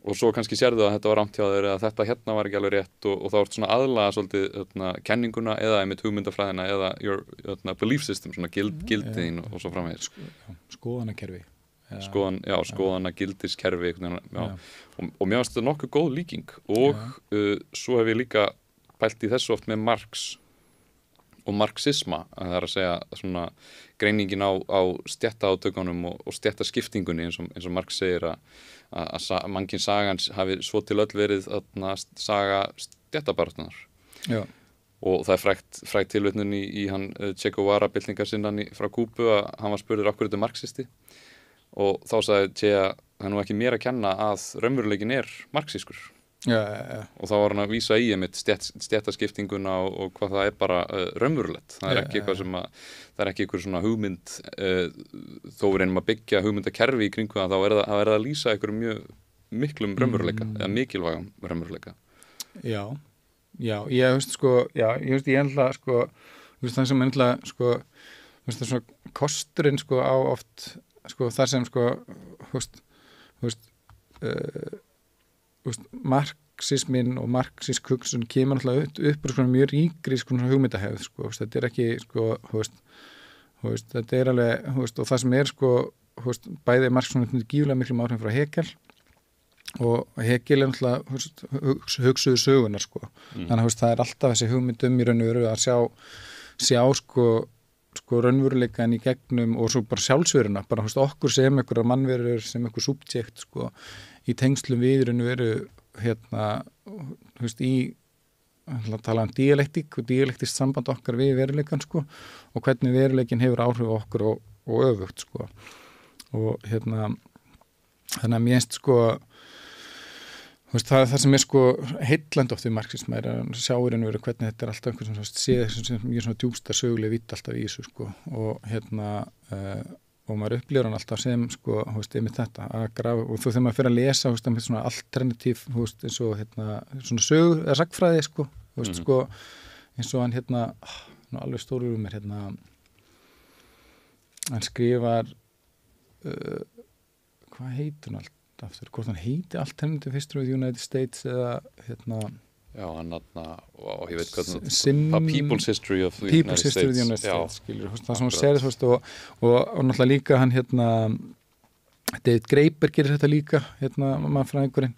og svo kannski sérðu að þetta var rangt hjá þér eða þetta hérna var ekki alveg rétt og þá ertu svona aðlaga svolítið kenninguna eða einmitt hugmyndafræðina eða your belief system, svona gildiðin og svo framvegis skoðanakerfi skoðana gildiskerfi og mér finnst þetta nokkuð góð líking og svo hef ég líka pælt í þessu oft með Marx og marxisma að það er að segja svona greiningin á stéttaátökunum og stéttaskiptingunni eins og Marx segir að mannkyn sagans hafi svo til öll verið saga stéttabaráttunar og það er frægt tilvitnun í hann Che Guevara byltingarsinnan frá Kúbu að hann var spurður af hverju þetta er marxisti og þá sagði Che að það er nú ekki mér að kenna að raunveruleikin er marxískur og þá var hann að vísa í einmitt stéttaskiptinguna og hvað það er bara raunverulegt það er ekki eitthvað sem það er ekki eitthvað svona hugmynd þó við reynum að byggja hugmyndakerfi í kringu það þá er það að lýsa einhverjum mjög miklum raunveruleika eða mikilvægum raunveruleika ég held að það sem það svona kosturinn á oft þar sem marxismin og marxísk hugsun kemur náttúrulega upp úr mjög ríkri hugmyndahefð þetta er ekki þetta er alveg og það sem er bæði marxismin gífulega miklum áhrifum frá Hegel og Hegel er náttúrulega hugsuðu sögunar þannig að það er alltaf þessi hugmyndum í raun og veru að sjá raunveruleikan í gegnum og svo bara sjálfsveruna, bara okkur sem einhverjar mannverur, sem einhver subjekt í tengslum við raun og veru í að tala dialektík og dialektist samband okkar við veruleikan og hvernig veruleikin hefur áhrif á okkur og öfugt og þannig að mér finnst það sem er heillandi oft við marxisma er að sjá í raun og veru hvernig þetta er alltaf einhvern svona séð sem mjög svona djúpsta söguleg vitt alltaf í þessu og maður upplifir hann alltaf sem einmitt þetta að grafa og þú þegar maður fyrir að lesa með svona alternatív eins og svona sögu eða sagfræði eins og hann alveg stóru um mér hann skrifar hvað heitir hann alltaf aftur, hvort hann heiti Alternative History of the United States eða Já, hann og ég veit hvað People's History of the United States skilur, það sem hún segir og náttúrulega líka hann David Graeber gerir þetta líka mannfræðingurinn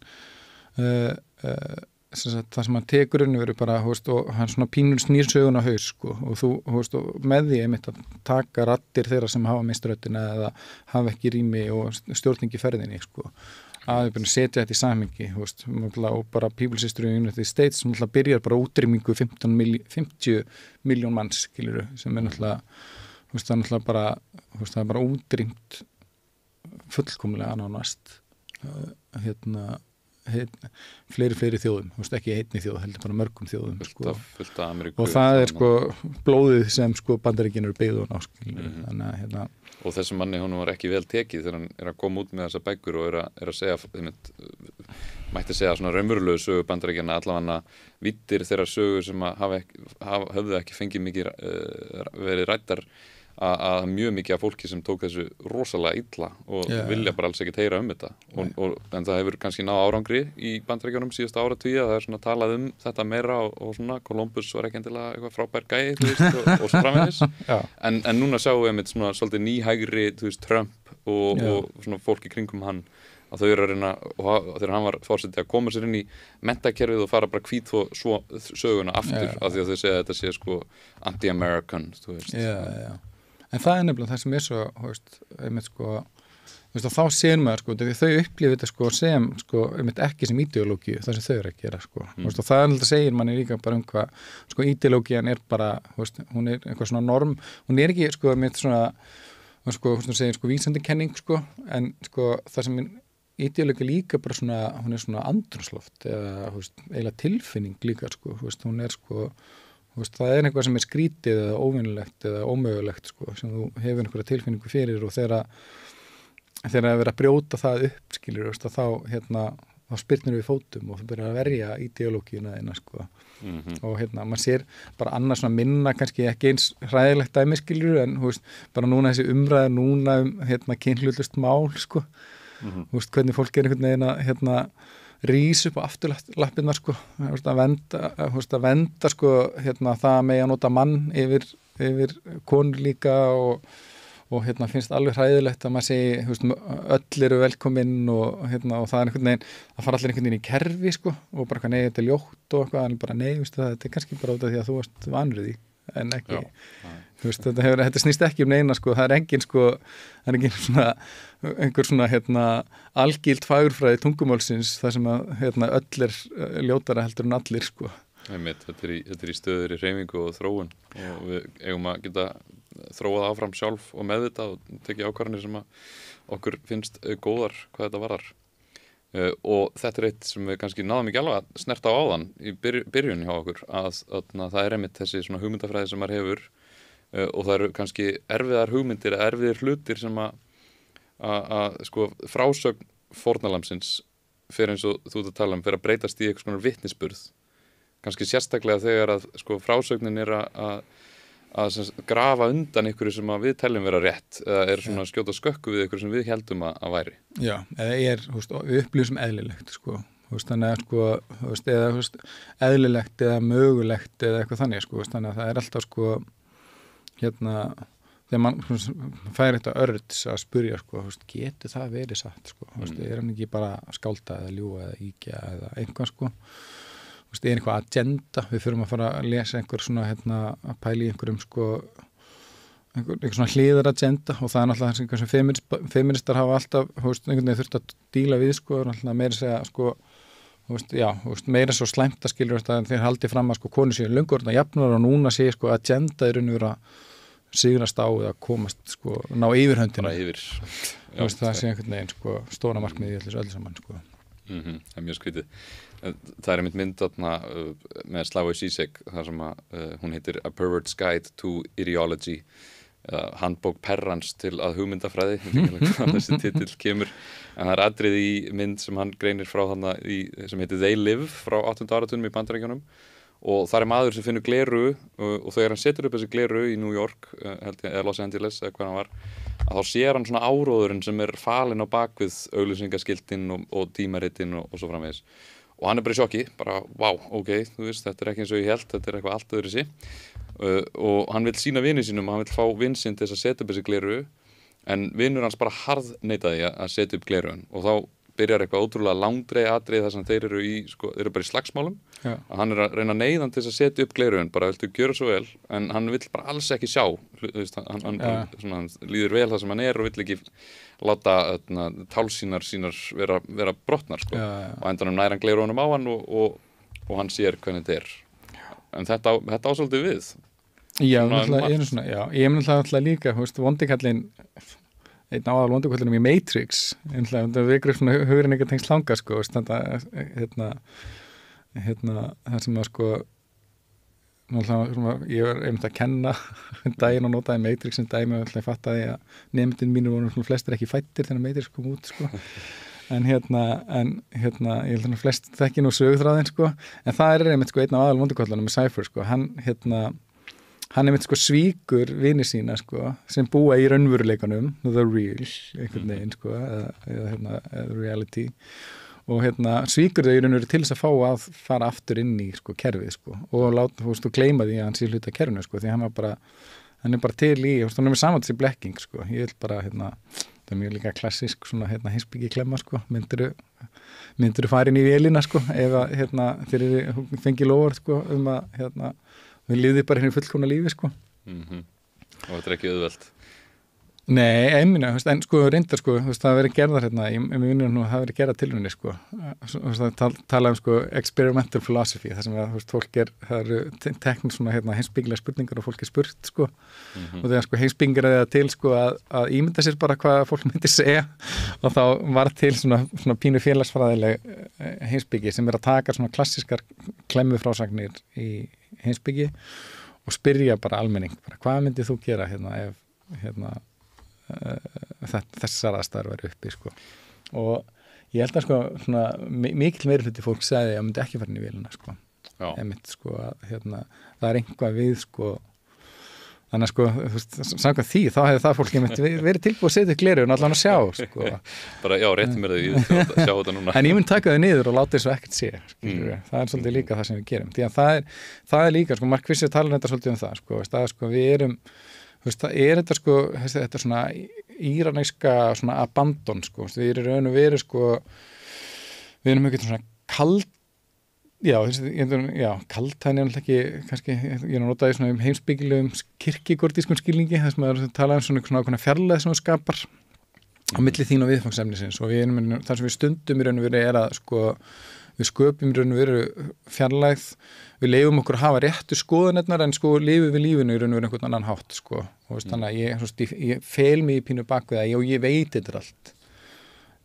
það sem hann tekur verður bara, og hann svona pínur snýr sögun á haus, sko, og þú, og með því einmitt að taka raddir þeirra sem hafa misst röddina eða hafa ekki rými og stjórningi ferðinni, sko, að við setja þetta í samhengi, og bara People's History of the United States sem byrjar bara útrýmingu 50 miljón manns, skilur, sem náttúrulega, það er náttúrulega bara, það er bara útrýmt fullkomlega nánast fleiri þjóðum, ekki einni þjóð, heldur bara mörgum þjóðum, sko. Fullt af Ameríku, og það er, sko, blóðið sem, sko, Bandaríkin eru byggð á, þannig að og þessum manni honum var ekki vel tekið þegar hann að koma út með þessa bækur og að segja, mætti segja svona raunverulegu sögu Bandaríkjanna, allavega vittir þeirra sögu sem höfðu ekki fengið mikið verið ræddar að mjög mikið af fólki sem tók þessu rosalega illa og vilja bara alls ekkert heyra þetta en það hefur kannski náð árangri í Bandaríkjunum síðasta áratugi að það er svona talað þetta meira og svona Columbus var ekki endilega eitthvað frábær gæi, og svo framvegis en núna sjáum við einmitt svona svolítið nýhægri, Trump og svona fólk í kringum hann að þau eru að reyna, og þegar hann var fórseti að koma sér inn í menntakerfið og fara bara hvít svo söguna aftur af því að þau segja að þetta sé, sko, anti-American, þú veist. En það nefnilega það sem svo, einmitt, sko, þá sér maður, sko, þau upplifir þetta, sko, sem, sko, einmitt ekki sem ideológíu, það sem þau eru að gera, sko. Og það alltaf segir manni líka bara hvað, sko, ideológían er bara, hún er eitthvað svona norm, hún er ekki, sko, einmitt svona, sko, segir, sko, vísindakenning, sko, en, sko, það sem ideológi líka bara svona, hún er svona andrúmsloft eða, eiginlega tilfinning líka, sko, hún er, sko, það er eitthvað sem er skrítið eða óvinnulegt eða ómögulegt, sko, sem þú hefur einhverja tilfinningu fyrir og þegar að vera að brjóta það upp, skilur, þá þá spyrnir við fótum og þú byrjar að verja ideológíuna þína, sko. Og maður sér bara annars svona minna, kannski ekki eins hræðilegt dæmi, skilur, en bara núna þessi umræða núna kynhlutlaust mál, sko. Hvernig fólk er einhvern veginn að rís upp á afturlappirnar, sko, að venda, sko, það með að nota mann yfir konur líka og finnst alveg hræðilegt að maður segi, öll eru velkomin og það er einhvern veginn, það fara allir einhvern veginn í kerfi, sko, og bara nei, þetta er ljótt og eitthvað, en bara nei, þetta er kannski bara út af því að þú varst vanur því, en ekki, þetta snýst ekki neina, sko, það er engin, sko, það er engin svona, einhver svona, algild fagurfræði tungumálsins, það sem að, öll er ljótara heldur en allir, sko. Þetta er í stöður í hreyfingu og þróun og við eigum að geta þróað áfram sjálf og meðvitað og tekið ákvarðanir sem að okkur finnst góðar hvað þetta varðar. Og þetta er eitt sem við kannski náðum ekki alveg að snerta á áðan í byrjun hjá okkur að það er einmitt þessi svona hugmyndafræði sem maður hefur og það eru kannski erfiðar hugmyndir, erfiðir hlutir sem að sko frásögn fórnarlambsins fyrir eins og þú ert að tala fyrir að breytast í eitthvað svona vitnisburð kannski sérstaklega þegar að sko frásögnin er að grafa undan ykkur sem að við teljum vera rétt eða er svona skjóta skökku við ykkur sem við heldum að væri. Já, eða við upplýsum eðlilegt, sko. Þannig að, sko, eða eðlilegt eða mögulegt eða eitthvað þannig, sko. Þannig að það er alltaf, sko, þegar mann fær eitthvað örds að spyrja, sko, getur það verið satt, sko. Er hann ekki bara skálda eða ljúga eða íkja eða eitthvað, sko. Er einhvað agenda, við fyrum að fara að lesa einhver svona, að pæla í einhverjum, sko, einhver svona hliðar agenda og það er náttúrulega einhver sem feministar hafa alltaf, einhvern veginn þurft að díla við, sko, náttúrulega meira segja, sko, meira svo slæmt að skilur þetta, þeir haldi fram að, sko, konur séu löngu orðna jafnar og núna sé, sko, agenda er unnur að sigrast á eða komast, sko, ná yfirhöndina. Bara yfir. Það sé einhvern veginn, sko, stóra markmið í öllu saman, sko. Það er mjög skrítið. Það er einmitt mynd með Slavoj Žižek þar sem hún heitir A Pervert's Guide to Ideology handbók perrans til að hugmyndafræði þessi titill kemur en það er atrið í mynd sem hann greinir frá þarna sem heitir They Live frá 8. áratunum í Bandaríkjunum og það er maður sem finnur gleru og þegar hann setur upp þessi gleru í New York eða Los Angeles eða hvað hann var að þá sér hann svona áróðurinn sem er falinn á bakvið auglýsingaskiltin og tímaritin og svo framvegis og hann er bara í sjokki, bara, vá, ok, þú veist, þetta er ekki eins og ég held, þetta er eitthvað allt öðruvísi og hann vil sýna vini sínum og hann vil fá vin sinn til þess að setja upp þessi gleru en vinur hans bara harðneitaði að setja upp gleraugun og þá byrjar eitthvað ótrúlega langdreið atrið þar sem þeir eru þeir eru bara í slagsmálum að hann er að reyna neyðan til þess að setja upp gleraugun bara viltu gjöra svo vel en hann vill bara alls ekki sjá hann líður vel það sem hann er og vill ekki láta tálsínar vera brotnar sko. Og endanum nær hann gleraugunum á hann og hann sér hvernig þetta er en þetta ásaldið við Já, ég er náttúrulega líka vondikallinn einn aðal vondukallinum í Matrix það vekur svona hugurinn ekki tengst langa sko, það sem að sko ég var einmitt að kenna daginn og notaði Matrix en daginn og ég fattaði að nefndin mínu voru flestir ekki fættir þegar Matrix kom út sko. en ég held að flest þekki nú sögþráðin sko, en það er einmitt sko einn af aðal vondukallunum með Cypher sko, hann einmitt sko svíkur vini sína sko, sem búa í raunveruleikanum the real, einhvern veginn sko eða reality og svíkur þau í raunveru til þess að fá að fara aftur inn í sko kerfið sko og gleyma því að hann sé hluta kerfinu sko því hann er bara til í hann er með saman þessi blekking sko ég vil bara það er mjög líka klassisk svona heimsbyggi klemma sko myndirðu fara inn í vélina sko ef að þeir fengi lofur sko að við lifði bara hérna í fullkomna lífi sko og þetta er ekki auðvelt Nei, einminna, en sko reyndar sko það verið gerðar ég minnir nú að það verið gerðar tilraunir sko tala sko experimental philosophy það sem að fólk það eru teknir svona heimsbyggilega spurningar og fólk spurt sko og þegar sko heimsbyggingar er það til sko að ímynda sér bara hvað fólk myndi segja og þá var til svona pínu félagsfræðileg heimsbyggi sem að taka svona klassískar klemmufrásagnir í heimsbyggi og spyrja bara almenning hvað myndið þú gera ef þessar aðstæður væri uppi sko. Og ég held að sko mikill meirihluti fólk sagði að myndi ekki fara inn í vélina sko. Einmitt, sko, það er einhvað við sko, þannig að sko samkvæmt því þá hefði það fólk verið tilbúið að setja gleraugun allan að sjá sko. bara já, réttum mér þau að sjá þetta núna en ég mun taka þau niður og láta þessu ekkert sé það er svolítið líka það sem við gerum því að það er líka, sko, Mark Fisher talar þetta svolítið það sko, við erum það er þetta sko, þetta svona íranæska svona abandon sko, við erum raun og veru sko, við erum ekkert svona kald, kaldhæðin er ekki, kannski, ég notaði svona heimsbyggilegum kirkigordískum skilningi, þess að maður tala svona fjarlæð sem það skapar á milli þín og viðfangsefnisins og þar sem við stundum í raun og veru er að sko, við sköpum í raun og veru fjarlægð, við leifum okkur að hafa réttu skoðunirnar en sko lifum við lífinu í raun og veru einhvern annan hátt sko og þannig að ég fel mig í pínu bak við það, ég veit þetta er allt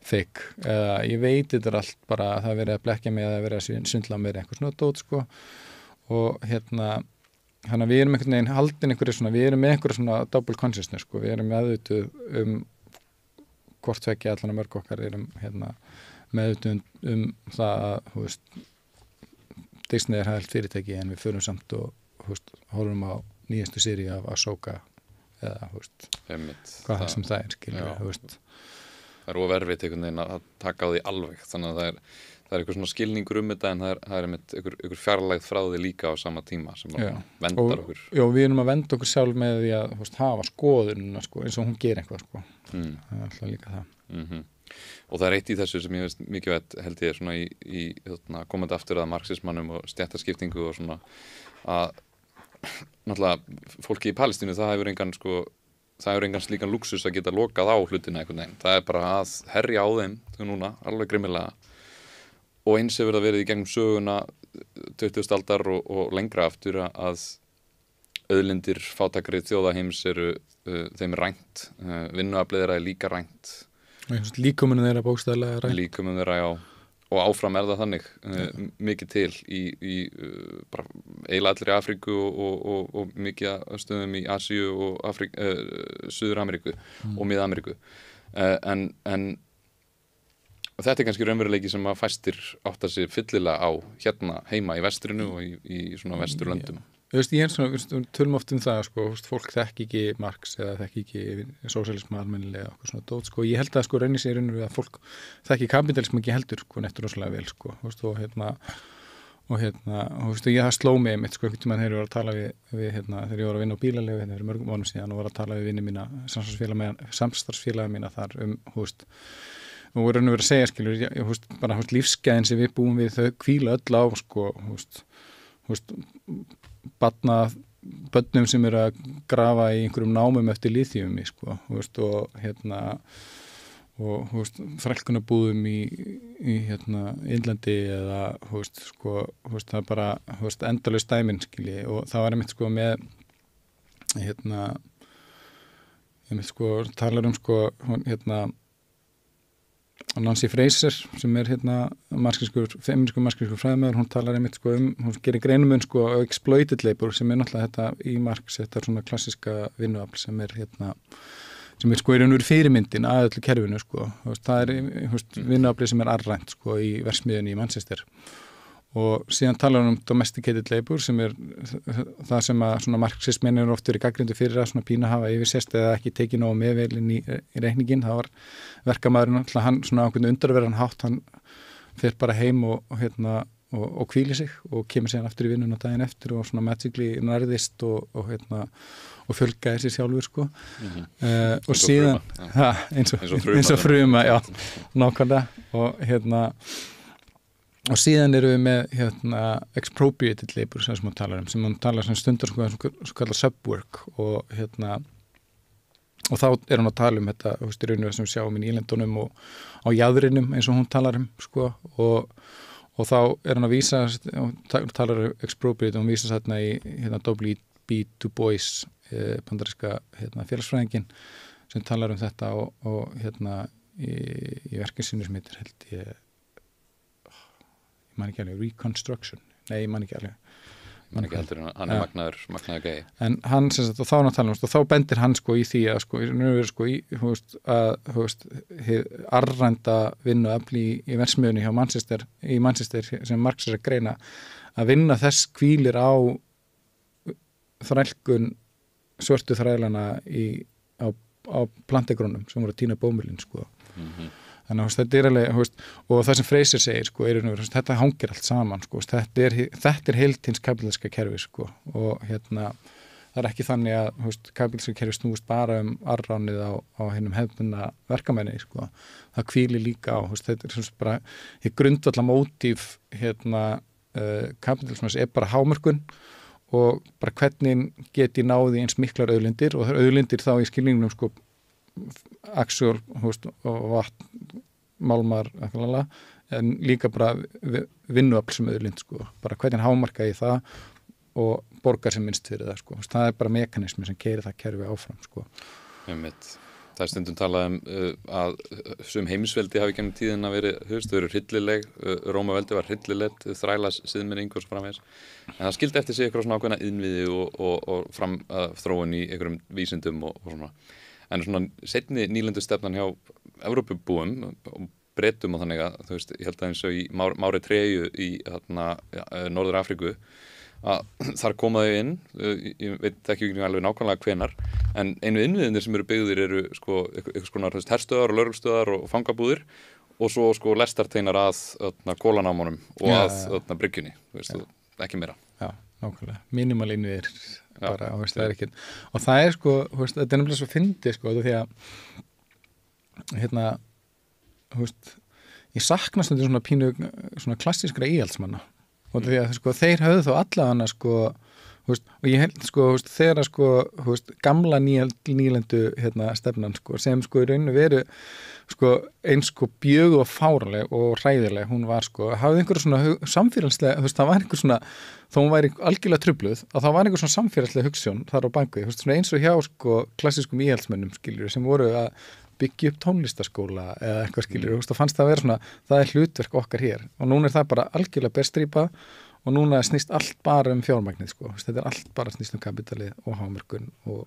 fake, eða ég veit þetta er allt bara að það verið að blekja mig eða verið að svindla mér eitthvað svona dót sko og þannig að við erum einhvern veginn haldin einhverju svona, við erum með einhverju svona double consciousness sko, við erum meðvituð hvort tvekja allan að mörg okkar erum meðvituð það að Disney er hægt fyrirtæki en við förum samt og horfum á nýjastu séri af Ahsoka eða hvað það sem það er skilur það er overfið einhvern veginn að taka á því alveg þannig að það er eitthvað svona skilningur þetta en það er einhver fjarlægð frá því líka á sama tíma sem vendar okkur við erum að venda okkur sjálf með því að hafa skoðununa sko, eins og hún gerir eitthvað sko. Það er alltaf líka það og það er eitt í þessu sem ég veist mikið veit held ég svona í komandi aftur að marxismannum og stéttaskiptingu og svona að náttúrulega fólki í Palestínu það hefur engan slíkan luxus að geta lokað á hlutina einhvern veginn, það er bara að herja á þeim núna, alveg grimmilega og eins hefur það verið í gegnum söguna 20. aldar og lengra aftur að auðlindir fátækari þjóðaheims þeim er rænt, vinnuaflið þeirra er líka rænt líkaminn þeirra bókstæðlega rænt líkaminn þeirra, já, og áfram er það þannig mikið til í bara eiginlega allir í Afríku og mikið stöðum í Asíu og Suður-Ameríku og Mið-Ameríku en þetta er kannski raunveruleiki sem að fæstir áttar sig fyllilega á hérna heima í vestrinu og í svona vesturlöndum ég er svona, tölum oft það sko, fólk þekki ekki Marx eða þekki ekki sósíalisma almennilega okkur svona dót sko, ég held að sko reynir sér að fólk þekki kapitalism ekki heldur sko, nettur rosalega vel sko, og þú veist, ég það sló mig einmitt sko einhvern tímann þegar ég var að tala við þegar ég var að vinna á bílalegu fyrir mörgum mánuðum síðan og var að tala við vinni mína samstarfsfélaga mína þar þú veist, og við erum verið að segja skilur, þú veist, bara lífsgæðin sem við búum við þau hvíla öll á sko, þú veist börnum sem eru að grafa í einhverjum námum eftir líþíumi sko, þú veist, og þú veist, þrælkunarbúðum í Indlandi eða þú veist, það er bara þú veist, endalaust dæmin skilji og það var einmitt sko með einmitt sko talar sko Nancy Fraser sem er feminískur marxískur fræðimaður, hún talar einmitt sko hún gerir greinum sko exploited labor sem er náttúrulega þetta í Marx, þetta er svona klassiska vinnuafl sem er sem er sko í raun og veru fyrirmyndin að öllu kerfinu sko, það er vinnuafli sem er arrænt sko í verksmiðjunni í Manchester og síðan talar hann domesticated labor sem er það sem að svona marxismen eru oft verið gagnrýndur fyrir að svona pína hafa yfirsést eða ekki tekið nógu með vel inn í reikningin, það var verkamaðurinn alltaf hann svona ákveðinu undarverðan hátt, hann fer bara heim og hvíli sig og kemur síðan aftur í vinnuna daginn eftir og svona magically nærðist og fjölgaði sér sjálfur sko og síðan eins og fruma já, nákvæmlega og síðan eru við með expropriated labor sem hún talar sem hún talar sem stundar svo kallar subwork og þá er hún að tala þetta í rauninu sem við sjáum í Nýlendunum og á jaðrinum eins og hún talar sko og þá er hann að vísa talar expropriate og hún vísa þarna í W.B. Du Bois bandaríska félagsfræðingin sem talar þetta og í verkinu sinni sem heitir held ég man ekki alveg, Reconstruction ég man ekki heldur hann er magnaður gæi en hann sem sagt og þá náttúrulega og þá bendir hann sko í því að sko arrænda vinnuafli í verksmiðjunni hjá Manchester sem Marx er að greina að vinna þess hvílir á þrælkun svörtu þrælana á plantegrónum sem voru að tína bómulinn sko þannig að þetta er alveg og það sem Fraser segir sko þetta hangir allt saman sko þetta er heiltins kapítalíska kerfi sko og það er ekki þannig að kapítalíska kerfi snúist bara arránið á hinum hefðbundna verkamenni sko það hvílir líka á þetta er bara grundvallar mótíf kapítalismans er bara hámörkun og bara hvernig get ég náði eins miklar auðlindir og það er auðlindir þá í skilningnum sko aksjól og vatn, málmar en líka bara vinnuafl sem auðlind sko, bara hvernig hámarka ég það og borgar sem minnst fyrir það sko, það er bara mekanismi sem keyrir það kerfi áfram sko. Það er stundum talað að sum heimsveldi hafi gennum tíðina verið, þau eru hryllileg, Rómaveldi var hryllilegt, þrælas siðmenning og svo framvegis, en það skildi eftir sig eitthvað svona ákveðna innviði og fram þróun í einhverjum vísindum og svona. En svona seinni nýlendustefnan hjá Evrópubúum og Bretum og þannig að, þú veist, ég held að eins og í Mári Treyju í Norður Afríku, að þar komaðu inn, ég veit ekki alveg nákvæmlega hvenar, en einu innviðinir sem eru byggðir eru sko eitthvað skonar herstöðar og lögreglstöðar og fangabúðir og svo sko lestarteinar að kólanámunum og að bryggjunni, þú veist, ekki meira. Já, nákvæmlega, minimal innviðir bara, það er ekki, og það er sko, þetta er nefnilega svo fyndið sko, því að ég sakna stundum svona pínu svona klassískra íhaldsmanna og því að sko, þeir höfðu þá allavega sko, og ég held sko, þegar sko, gamla nýlendu stefnan sko, sem sko í rauninu veru sko, eins sko bjög og fárleg og hræðileg hún var sko, hafði einhverju svona samfélagslega, það var einhver svona, þó hún væri algjörlega trufluð, að það var einhver svona samfélagslega hugsjón þar á banku, svona eins og hjá sko klassískum íhaldsmönnum skiljur sem voru að byggja upp tónlistaskóla eða eitthvað skiljur, og fannst það að vera svona, það er hlutverk okkar hér og núna er það bara algjörlega berstrípað og núna snýst allt bara fjármagnið sko, þetta er allt bara snýst kapitalið og hámörkun og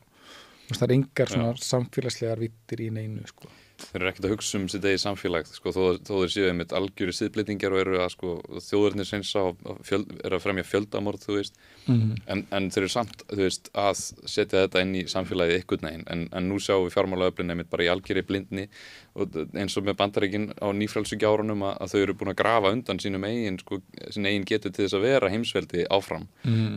það er engar svona samfélagslegar vittir í neinu sko. þeir eru ekkert að hugsa sitt eigið samfélag sko, þó þeir séu einmitt algjörir siðblendingar og eru að sko, þjóðurnir hreinsa og eru að fremja fjöldamorð, þú veist en þeir eru samt, þú veist, að setja þetta inn í samfélagið einhvern veginn en nú sjáum við fjármálaöflin einmitt bara í algjörri blindni og eins og með Bandaríkin á nýfrjálshyggjuárunum að þau eru búin að grafa undan sín eigin getu til þess að vera heimsveldi áfram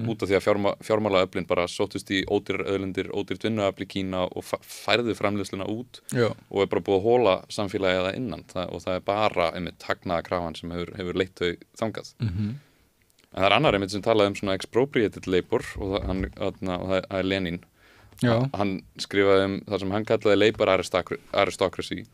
út af því að fjármálaöflin bara sóttust í ódýrar auðlindir, ódýrt vinnuafl í Kína og færði framleiðsluna út og er bara búið að hóla samfélagið að innan og það er bara einmitt hagnaðarkrafan sem hefur leitt þau þangað en það er annar einmitt sem talaði svona expropriated labor og það er Lenin hann skrifaði það sem hann kallaði labor aristocracy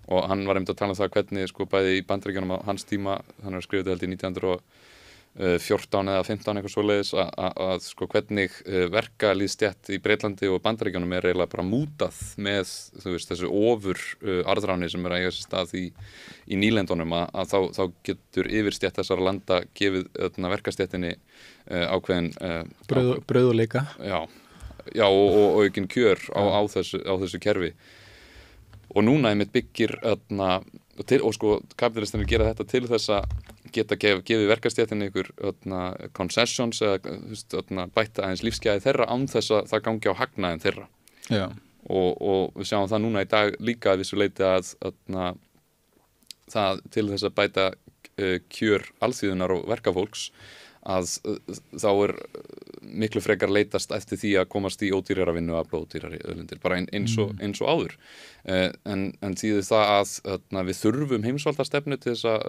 og hann var einmitt að tala það hvernig sko bæði í Bandaríkjunum á hans tíma hann er skrifað held í 1914 eða 15 eitthvað svoleiðis að sko hvernig verkalýðsstétt í Breitlandi og Bandaríkjunum er eiginlega bara mútað með þú veist þessu ofur arðráni sem að eiga sér stað í nýlendunum að þá getur yfirstétt þessara landa gefið verkastéttinni ákveðin brauð og leika já og aukinn kjör á þessu kerfi og núna einmitt byggir og sko kapitalistarnir gera þetta til þess að geta gefið verkastéttinni ykkur concessions eða bæta aðeins lífsgæði þeirra án þess að það gangi á hagnaðin þeirra og við sjáum það núna í dag líka að vissu leyti að það til þess að bæta kjör alþýðunar og verkafólks að þá er miklu frekar leitast eftir því að komast í ódýrara vinnuafl og ódýrari auðlindir bara eins og áður en þýðir það að við þurfum heimsvaldastefnu til þess að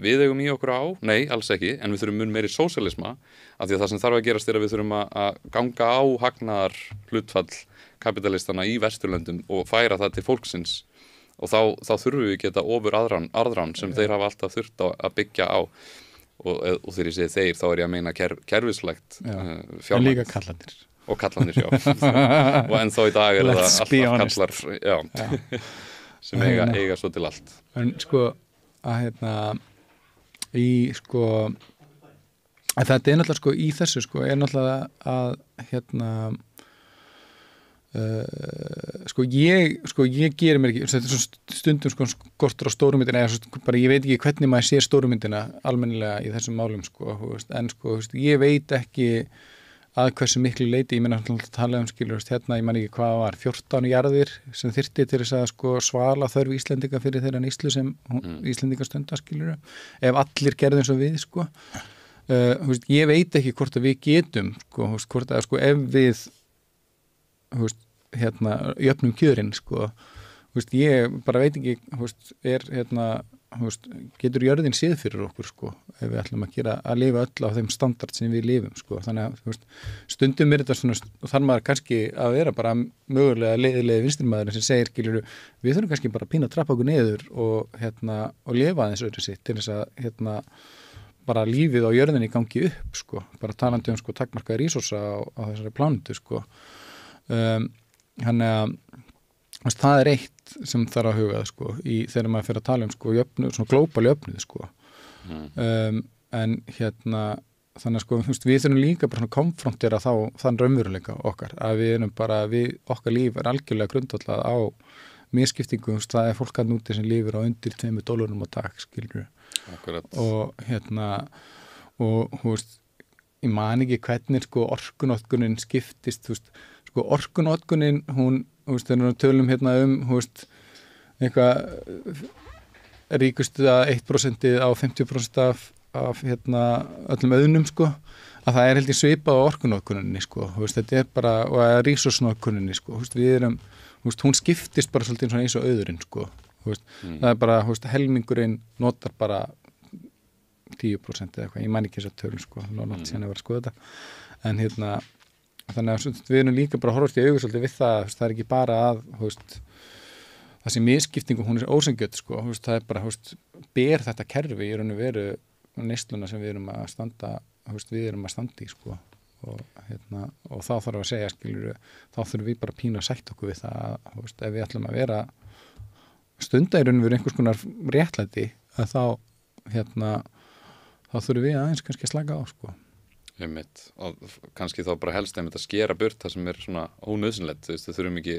við eigum í okkur á nei, alls ekki, en við þurfum mun meiri sósíalisma af því að það sem þarf að gerast er að við þurfum að ganga á hagnaðar hlutfall kapitalistana í Vesturlöndum og færa það til fólksins og þá þurfum við geta ofur arðrán sem þeir hafa alltaf þurft að byggja á og þegar ég segi þeir þá er ég að meina kerfislægt fjármagn en líka kallandir og kallandir, já og ennþá í dag er það alltaf kallar sem eiga svo til allt en sko að í sko að þetta er náttúrulega sko í þessu sko er náttúrulega að sko ég gerir mér ekki þetta er svona stundum sko skortur á stórumyndina eða bara ég veit ekki hvernig maður sér stórumyndina almennilega í þessum málum sko en sko ég veit ekki að hversu miklu leyti ég meina að tala skilur ég man ekki hvað var 14 jarðir sem þyrfti til þess að sko svala þörf Íslendinga fyrir þeirra nýslu sem Íslendinga stunda skilur ef allir gerðu eins og við sko ég veit ekki hvort að við getum sko hvort að sko ef við jöfnum kjörin sko ég bara veit ekki er getur jörðin séð fyrir okkur sko ef við ætlum að lifa öll á þeim standard sem við lifum sko þannig að stundum er þetta svona þar maður kannski að vera bara mögulega leiðilegi vinstrimaður sem segir skilur við þurfum kannski bara að pína að trappa okkur niður og lifa aðeins öðru sitt til þess að bara lífið á jörðinni gangi upp sko bara talandi sko takmarkaði resursa á þessari plánetu sko þannig að það er eitt sem þarf að huga sko þegar maður fyrir að tala sko jöfnuð, svona glóbal jöfnuð sko en þannig að sko við þurfum líka bara svona konfrontera þann raunveruleika okkar að við erum bara okkar líf er algjörlega grundvallað á misskiptingu það er fólk að núti sem lifir á undir $2 á dag skilur og og ég man ekki hvernig sko orkunotkunin skiptist sko orkunotkunin hún þegar við tölum eitthvað ríkustu að 1% á 50% af öllum auðnum sko að það er held í svipað á orkunotkuninni sko þetta er bara og að resursnotkuninni sko við erum hún skiptist bara svolítið eins og auðurinn sko það er bara helmingurinn notar bara 10% eða eitthvað, ég man ekki þess að tölum sko nátt síðan að vera að skoða þetta en þannig að við erum líka bara horfast í augu svolítið við það er ekki bara að þessi misskiptingu hún er ósangjöld sko það er bara ber þetta kerfi í raun og veru neysluna sem við erum að standa í sko og þá þarf að segja skilur þá þurfum við bara pínu að sætta okkur við það ef við ætlum að vera stunda í raun og veru einhvers konar réttlæti að þá þurfum við aðeins kannski að slaka á sko Einmitt. Og kannski þá bara helst einmitt að skera burt það sem svona ónauðsynlegt, þú veist, við þurfum ekki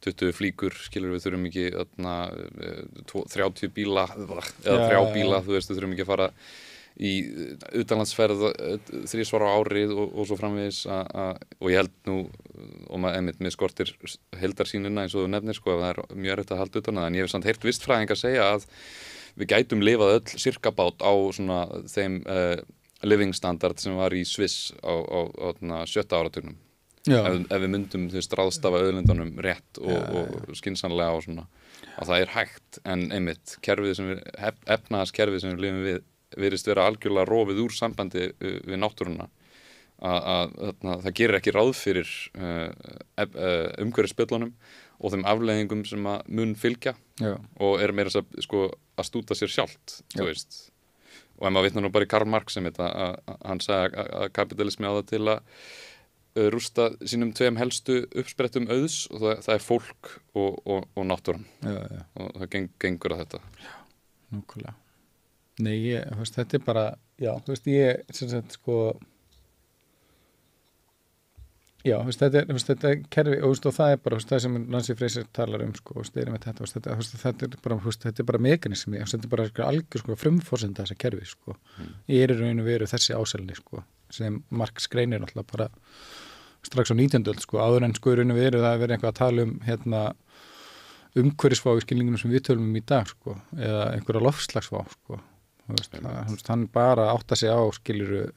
20 flíkur, skilur, við þurfum ekki 30 bíla eða 3 bíla, þú veist, við þurfum ekki að fara í utanlandsferð 3 á árið og svo framvegis og ég held nú og maður einmitt með skortir heildarsýnina eins og þú nefnir, sko, það mjög erfitt að halda utan það, en ég hef samt heyrt vistfræðingar segja að við gætum lifað öll sirkabát á svona þeim living standard sem var í Sviss á 7. áratugnum ef við myndum þú veist ráðstafa auðlindunum rétt og skynsamlega og svona að það hægt en einmitt kerfið sem við efnahagskerfið sem við lifum við virðist vera algjörlega rofið úr sambandi við náttúruna að það gerir ekki ráð fyrir umhverfisspjöllunum og þeim afleiðingum sem að mun fylgja og meira sko að stúta sér sjálft þú veist og maður vitnar nú bara í Karl Marx sem þetta hann sagði að kapitalismi á það til að rústa sínum 2 helstu uppsprettum auðs og það fólk og náttúran og það gengur að þetta Nákvæmlega Nei, veist, þetta bara þú veist, ég sem sagt sko veist, þetta kerfi og það bara það sem Nancy Fraser talar sko, þetta er bara mekanismi, þetta er bara algjör sko, frumforsenda þessa kerfi sko. Í raun og veru þessi ásælni sko, sem Marx greinir náttúrulega bara strax á 19. öld sko, áður en sko í raun og veru það verið eitthvað að tala umhverfisvá í skilningunum sem við tölum í dag sko, eða einhverja loftslagsvá sko. Veist, hann bara átta sig á skiluru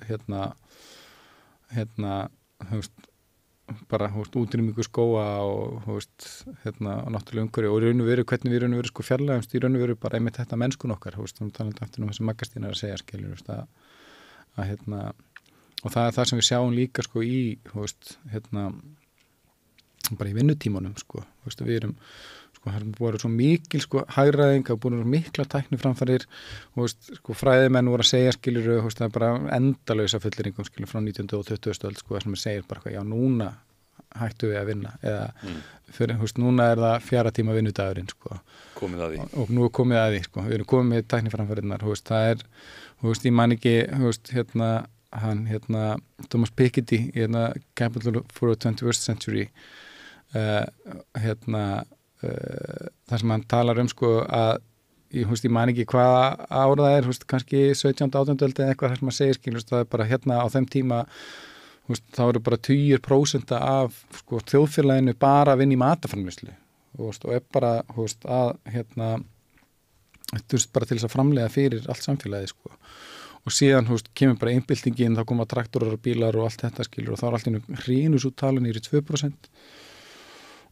bara útrýmingu skóga og náttúrulega umhverfi og raun og veru hvernig við raun og veru sko fjarlægumst í raun og veru bara einmitt þetta menneskun okkar talandi aftur þessi Maggastín að segja skilur og það er það sem við sjáum líka sko í bara í vinnutímanum sko við erum sko það voru svo mikil sko hagræðing, það voru mikla tækniframfarir og sko fræðimenn voru að segja skilur það er bara endalausa fullyrðingum skilur frá 19. og 20. öld sko þess að maður segir bara já núna hættu við að vinna eða fyrir núna er það 4 tíma vinnudagurinn sko komið að því og nú er komið að því sko við erum komið með tækniframfarirnar það er ég man ekki hann Thomas Piketty Capital for the 21st Century það sem hann talar sko að ég man ekki hvaða ára það er kannski 17. 18. öld eða eitthvað þar sem hann segir skilur það er bara á þeim tíma þá eru bara 20% af sko, þjóðfélaginu bara að vinna í mataframleiðslu og er bara að bara til þess að framleiða fyrir allt samfélagið sko og síðan kemur bara einbyltingin þá koma traktorar og bílar og allt þetta skilur og þá er alltaf hrínusúttalan í 2%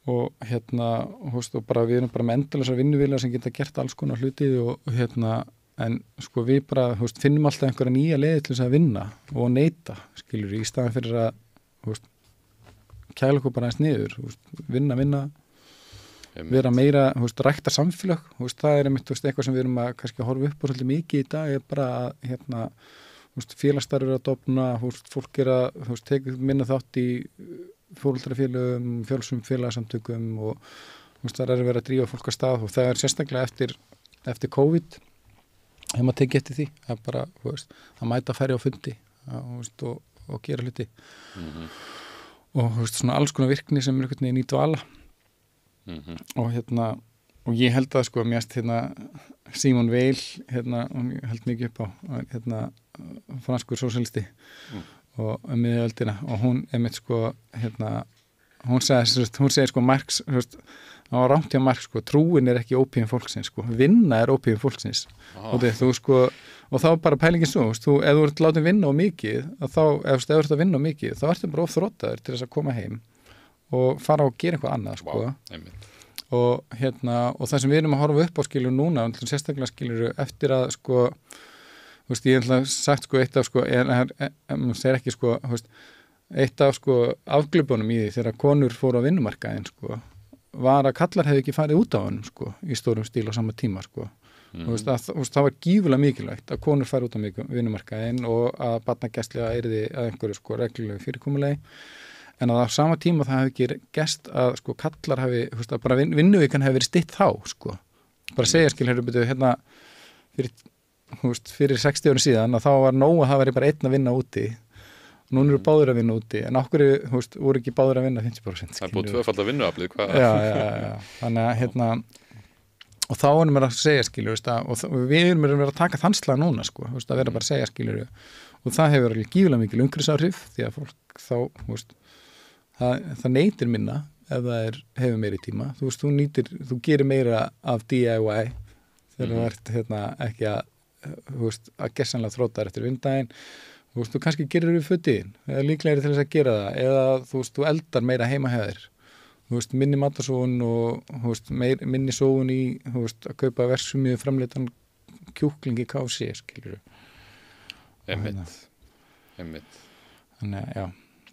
og og bara við erum bara með endalausar vinnuvilja sem geta gert alls konar hluti og en sko við bara finnum alltaf einhverja nýja leiði til þess að vinna og neita skilur í staðan fyrir að kæla okkur bara eins niður vinna vera meira rækta samfélag það er einmitt eitthvað sem við erum að kannski að horfa upp á svolítið mikið í dag er bara að félagsstarfur að dofna fólk er að tekið minna þátt í fóreldrafélögum, félagsamtökum og það er að vera að drífa fólk að stað og það er sérstaklega eftir COVID hefur maður tekið eftir því að bara að mæta færri á fundi og gera hluti og svona alls konar virkni sem er einhvern veginn í dvala og ég held að sko mérst Simone Weil hún held mikið upp á franskur sósíalisti og miðöldina og hún einmitt sko hún segir sko Marx það var rangt hjá Marx sko trúin er ekki ópíum fólksins sko vinna er ópíum fólksins og þú sko og þá bara pælingin svo ef þú ert látið vinna á mikið þá ef þú ert að vinna á mikið þá ertu bara ofþróttaður til þess að koma heim og fara og gera eitthvað annað sko og og það sem við erum að horfa upp á skilur núna og sérstaklega skilur eftir að sko ég hef sagt sko eitt af sko maður segir ekki sko eitt af sko afglöpunum í því þegar konur fóru á vinnumarkaðinn sko var að kallar hefði ekki farið út á hann sko í stórum stíl á sama tíma sko það var gífulega mikilvægt að konur fari út á vinnumarkaðinn og að barnagæsla yrði að einhverju sko reglulegu fyrirkomulegi en að á sama tíma það hefði ekki gerst að sko kallar hefði að bara vinnuvikan hefði verið stytt þá sko bara segja fyrir 60 árum síðan að þá var nóg að það væri bara einn að vinna úti núna eru báðir að vinna úti en okkur, þú veist, voru ekki báðir að vinna 50%. Það er búið tvöfaldar vinnuaflið, hvað? Já, þannig að og þá erum við að segja skilur, og við erum að taka þann slag núna, sko, þú veist, að vera bara að segja skilur, og það hefur alveg gífulega mikil umhverfisáhrif því að fólk þá, þú veist, það neytir minna ef það hefur meiri tíma, þú veist, þú gerir meira af DIY þegar þú ert ekki að gessanlega þrótar eftir vindaginn, þú veist, þú kannski gerir við fötin, eða líklega til þess að gera það, eða þú veist, þú eldar meira heima hjá þér, þú veist, minni matasóun og þú veist, minni sóun í, þú veist, að kaupa versumið framleitan kjúklingi KFC, skilur við. Einmitt. Þannig, já.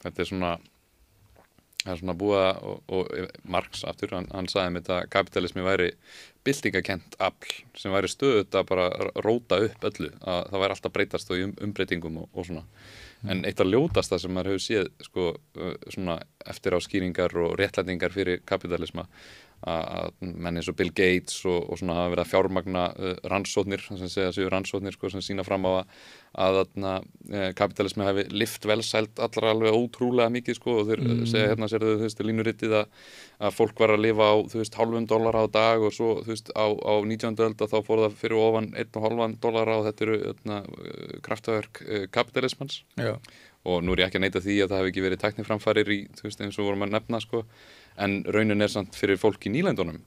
Þetta það er svona búið og Marx aftur, hann sagði með þetta kapitalismi væri byltingakent afl sem væri stöðugt að bara róta upp öllu, að það væri alltaf breytast og í umbreytingum og svona. En eitt af ljótasta sem maður hefur séð, sko, svona eftir á skýringar og réttlætingar fyrir kapitalisma, að menn eins og Bill Gates og svona hafa verið að fjármagna rannsóknir, sem segja séu rannsóknir, sko, sem sýna fram á að kapitalismi hafi lyft velsæld allra alveg ótrúlega mikið, sko, og þeir segja hérna, sérðu, þú veist, línuritið að fólk var að lifa á, þú veist, $0,5 á dag og svo, þú veist, á 19. öld þá fór það fyrir ofan $1,5 og þetta eru kraftaverk kapitalismans. Já. Og nú er ég ekki að neita því að það hefði ekki verið tækniframfarir í, þú veist, eins og vorum að nefna, sko, en raunin samt fyrir fólk í nýlendunum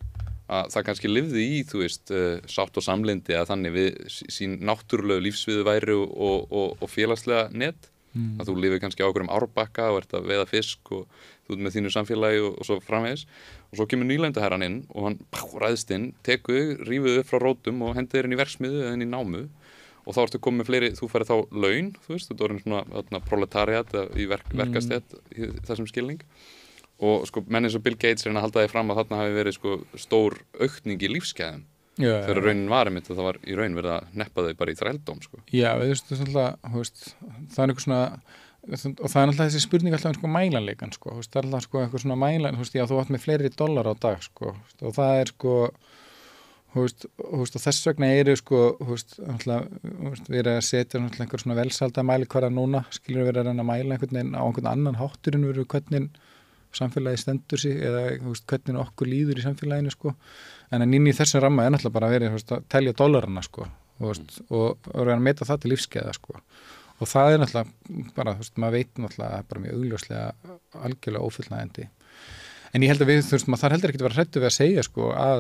að það kannski lifði í, þú veist, sátt og samlyndi að þannig við sín náttúrulegu lífsviðu væri og félagslega net, að þú lifir kannski á einhverjum árbakka og ert að veiða fisk og þú ert með þínu samfélagi og svo framvegis og svo kemur nýlendaherran inn og hann ræðst inn, rífið upp frá rótum og hendið inn í verksmiðu eða inn í námu og þá ertu komið með fleiri, þú færið þá laun, þú veist, þetta voru svona proletariat í verkastett í þessum skilning og sko menn eins og Bill Gates reyna að halda því fram að þarna hafi verið sko stór aukning í lífsgæðum þegar raunin var einmitt og það var í raun verið að neppa þau bara í þrældóm, sko. Já, þú veist, það er eitthvað svona og það er alltaf þessi spurning alltaf sko mælanleikan, sko, það er alltaf sko eitthvað svona mælan, þú veist, já, þú átt með fleiri $1 á dag, sko, og það er sko og þess vegna sko, við erum að setja einhver svona velsalda mælikvarða núna, skilur við að reyna að mæla einhvern veginn á einhvern annan hátturinn við hvernig samfélagi stendur sig eða hvernig okkur líður í samfélaginu, sko, en inn í þessum ramma er náttúrulega bara verið að telja dollarana, sko, og reyna að meta það til lífskeiða, sko, og það er náttúrulega bara, maður veit náttúrulega bara mjög augljóslega algjörlega ófullnægjandi. En ég held að við, maður þarf heldur ekki að vera hræddur við að segja, sko, að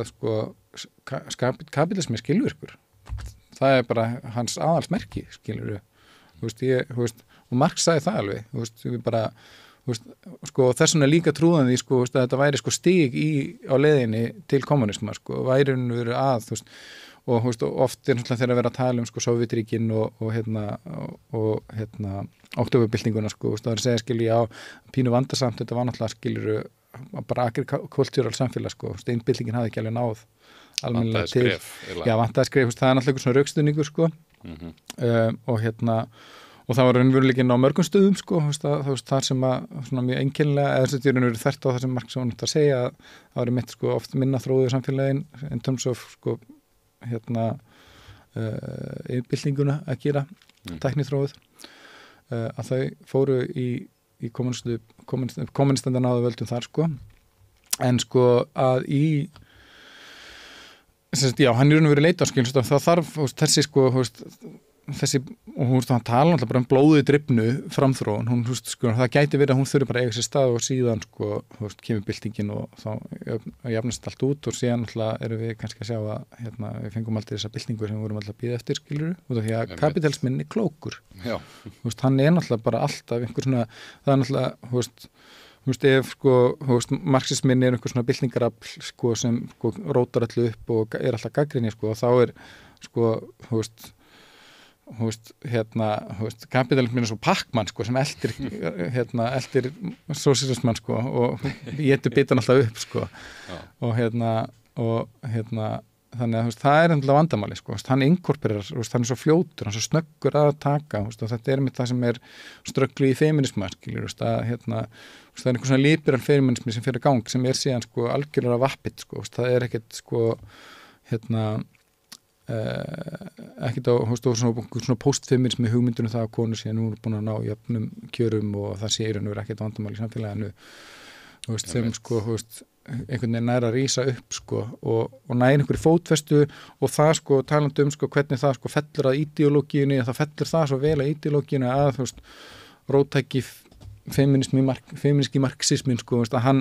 kapitalismi er skilvirkur. Það er bara hans aðalsmerki, skilur við. Og Marx sagði það alveg, við bara, sko, þess vegna líka trúðan því, sko, að þetta væri, sko, stig á leiðinni til kommunisma, sko, væri verið að, og oft er náttúrulega þegar að vera að tala sko, Sovétríkin og októberbyltinguna, sko, það er að segja, skilur, já, pínu vandasamt, þetta var náttúrulega, skilur, bara agrikultúral samfélag, sko, steinbyltingin hafði ekki alveg náð almennilega til. Vantaði skref, það er náttúrulega eitthvað svona rökstuðningur, sko, og það var raunveruleginn á mörgum stöðum, sko, þar sem að svona mjög einkennilega, eða þetta er raunverulega þvert á það sem Marx var að segja að það var mitt, sko, oft minna þróðu samfélagin in terms of, sko, byltinguna að gera, tækniþróuð, að þau fóru í kommunistandan náðu völdum þar, sko, en sko að já, hann er verið leita á skil, það þarf þessi, sko, þessi, og hann tala alltaf bara blóðið drifnu framþróun, sko, það gæti verið að hún þurfi bara að eiga sér stað og síðan, sko, kemur byltingin og þá jafnast allt út og síðan alltaf erum við kannski að sjá að við fengum alltaf þessa byltingu sem við vorum alltaf að bíða eftir, skilur, út af því að kapitalismin er klókur. Já. Hann er alltaf bara alltaf einhver svona, það er alltaf, ef, sko, marxismin er einhver svona byltingarafl, sko, sem, sko, rótar allu upp og er alltaf gagnrýni, sko, og þá er, sko, kapitalismin er svo pakkmann, sko, sem eldir sósíalismann, sko, og étur bitan alltaf upp, sko, og þannig að það er ennlega vandamáli, sko, hann inkorporerar, hann er svo fljótur, hann er svo snöggur að taka, og þetta er með það sem er strögglu í feminisma, skilur, það er einhver svona liberal feminismi sem fyrir gang, sem er síðan, sko, algjörlega vappið, sko, það er ekkert, sko, ekkert á, svona postfeminismi hugmyndunum það að konur sé nú búin að ná jöfnum kjörum og það sé í raun og veru ekkert vandamál í samfélaginu, sem sko, einhvern veginn nær að rísa upp sko og nær einhverju fótfestu og það sko talandi sko hvernig það sko fellur að ideológíunni, það fellur það svo vel að ideológíunni að róttæki femíníski marxismin sko, að hann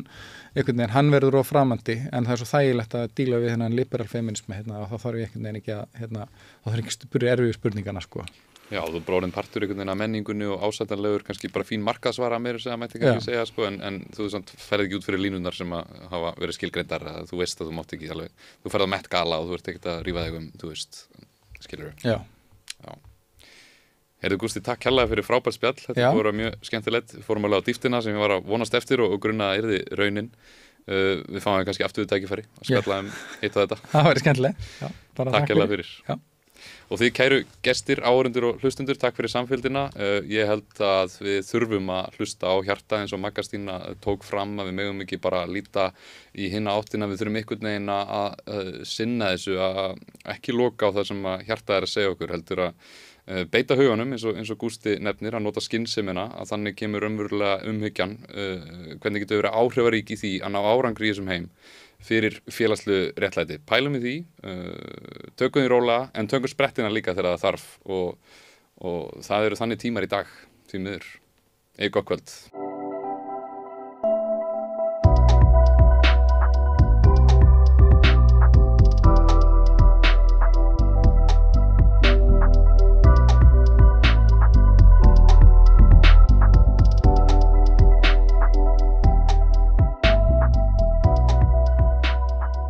einhvern veginn, hann verður of framandi en það er svo þægilegt að díla við hennan liberal feminismi og þá þarf ég einhvern veginn ekki að þá þarf ekki að spyrja erfiðu spurningana sko. Já, þú bróðin partur einhvern veginn að menningunni og ásættanlegur, kannski bara fín markaðsvara meira segja, mætti kannski segja sko, en þú ferð ekki út fyrir línunar sem að hafa verið skilgreindar, að þú veist að þú mátt ekki alveg, þú ferð á Met Gala og þú ert ekkert að rífa þig þú veist, skilur við. Já. Heyrðu Gústi, takk kærlega fyrir frábært spjall, þetta voru mjög skemmtilegt, við fórum alveg á dýptina sem ég var að vonast eftir og grunna að yrði raunin. Við fáum við kannski aftur við tækifæri að spjalla eitt og þetta. Það verður skemmtilegt. Takk kærlega fyrir. Já. Og þið kæru gestir, áhorfendur og hlustundur, takk fyrir samfylgdina. Ég held að við þurfum að hlusta á hjarta eins og Magga Stína tók fram að við megum ekki bara líta í hina áttina, við þurfum einhvern veginn að sinna þessu, að ekki loka á það sem að hjarta er að segja okkur, heldur að beita huganum eins og Gústi nefnir, að nota skynsemina, að þannig kemur raunverulega umhyggjan, hvernig getur verið áhrifarík í því að ná árangri í þessum heim fyrir félagslu réttlæti. Pælum við því, tökum því rólega en tökum sprettina líka þegar það þarf og það eru þannig tímar í dag, því miður. Gott kvöld.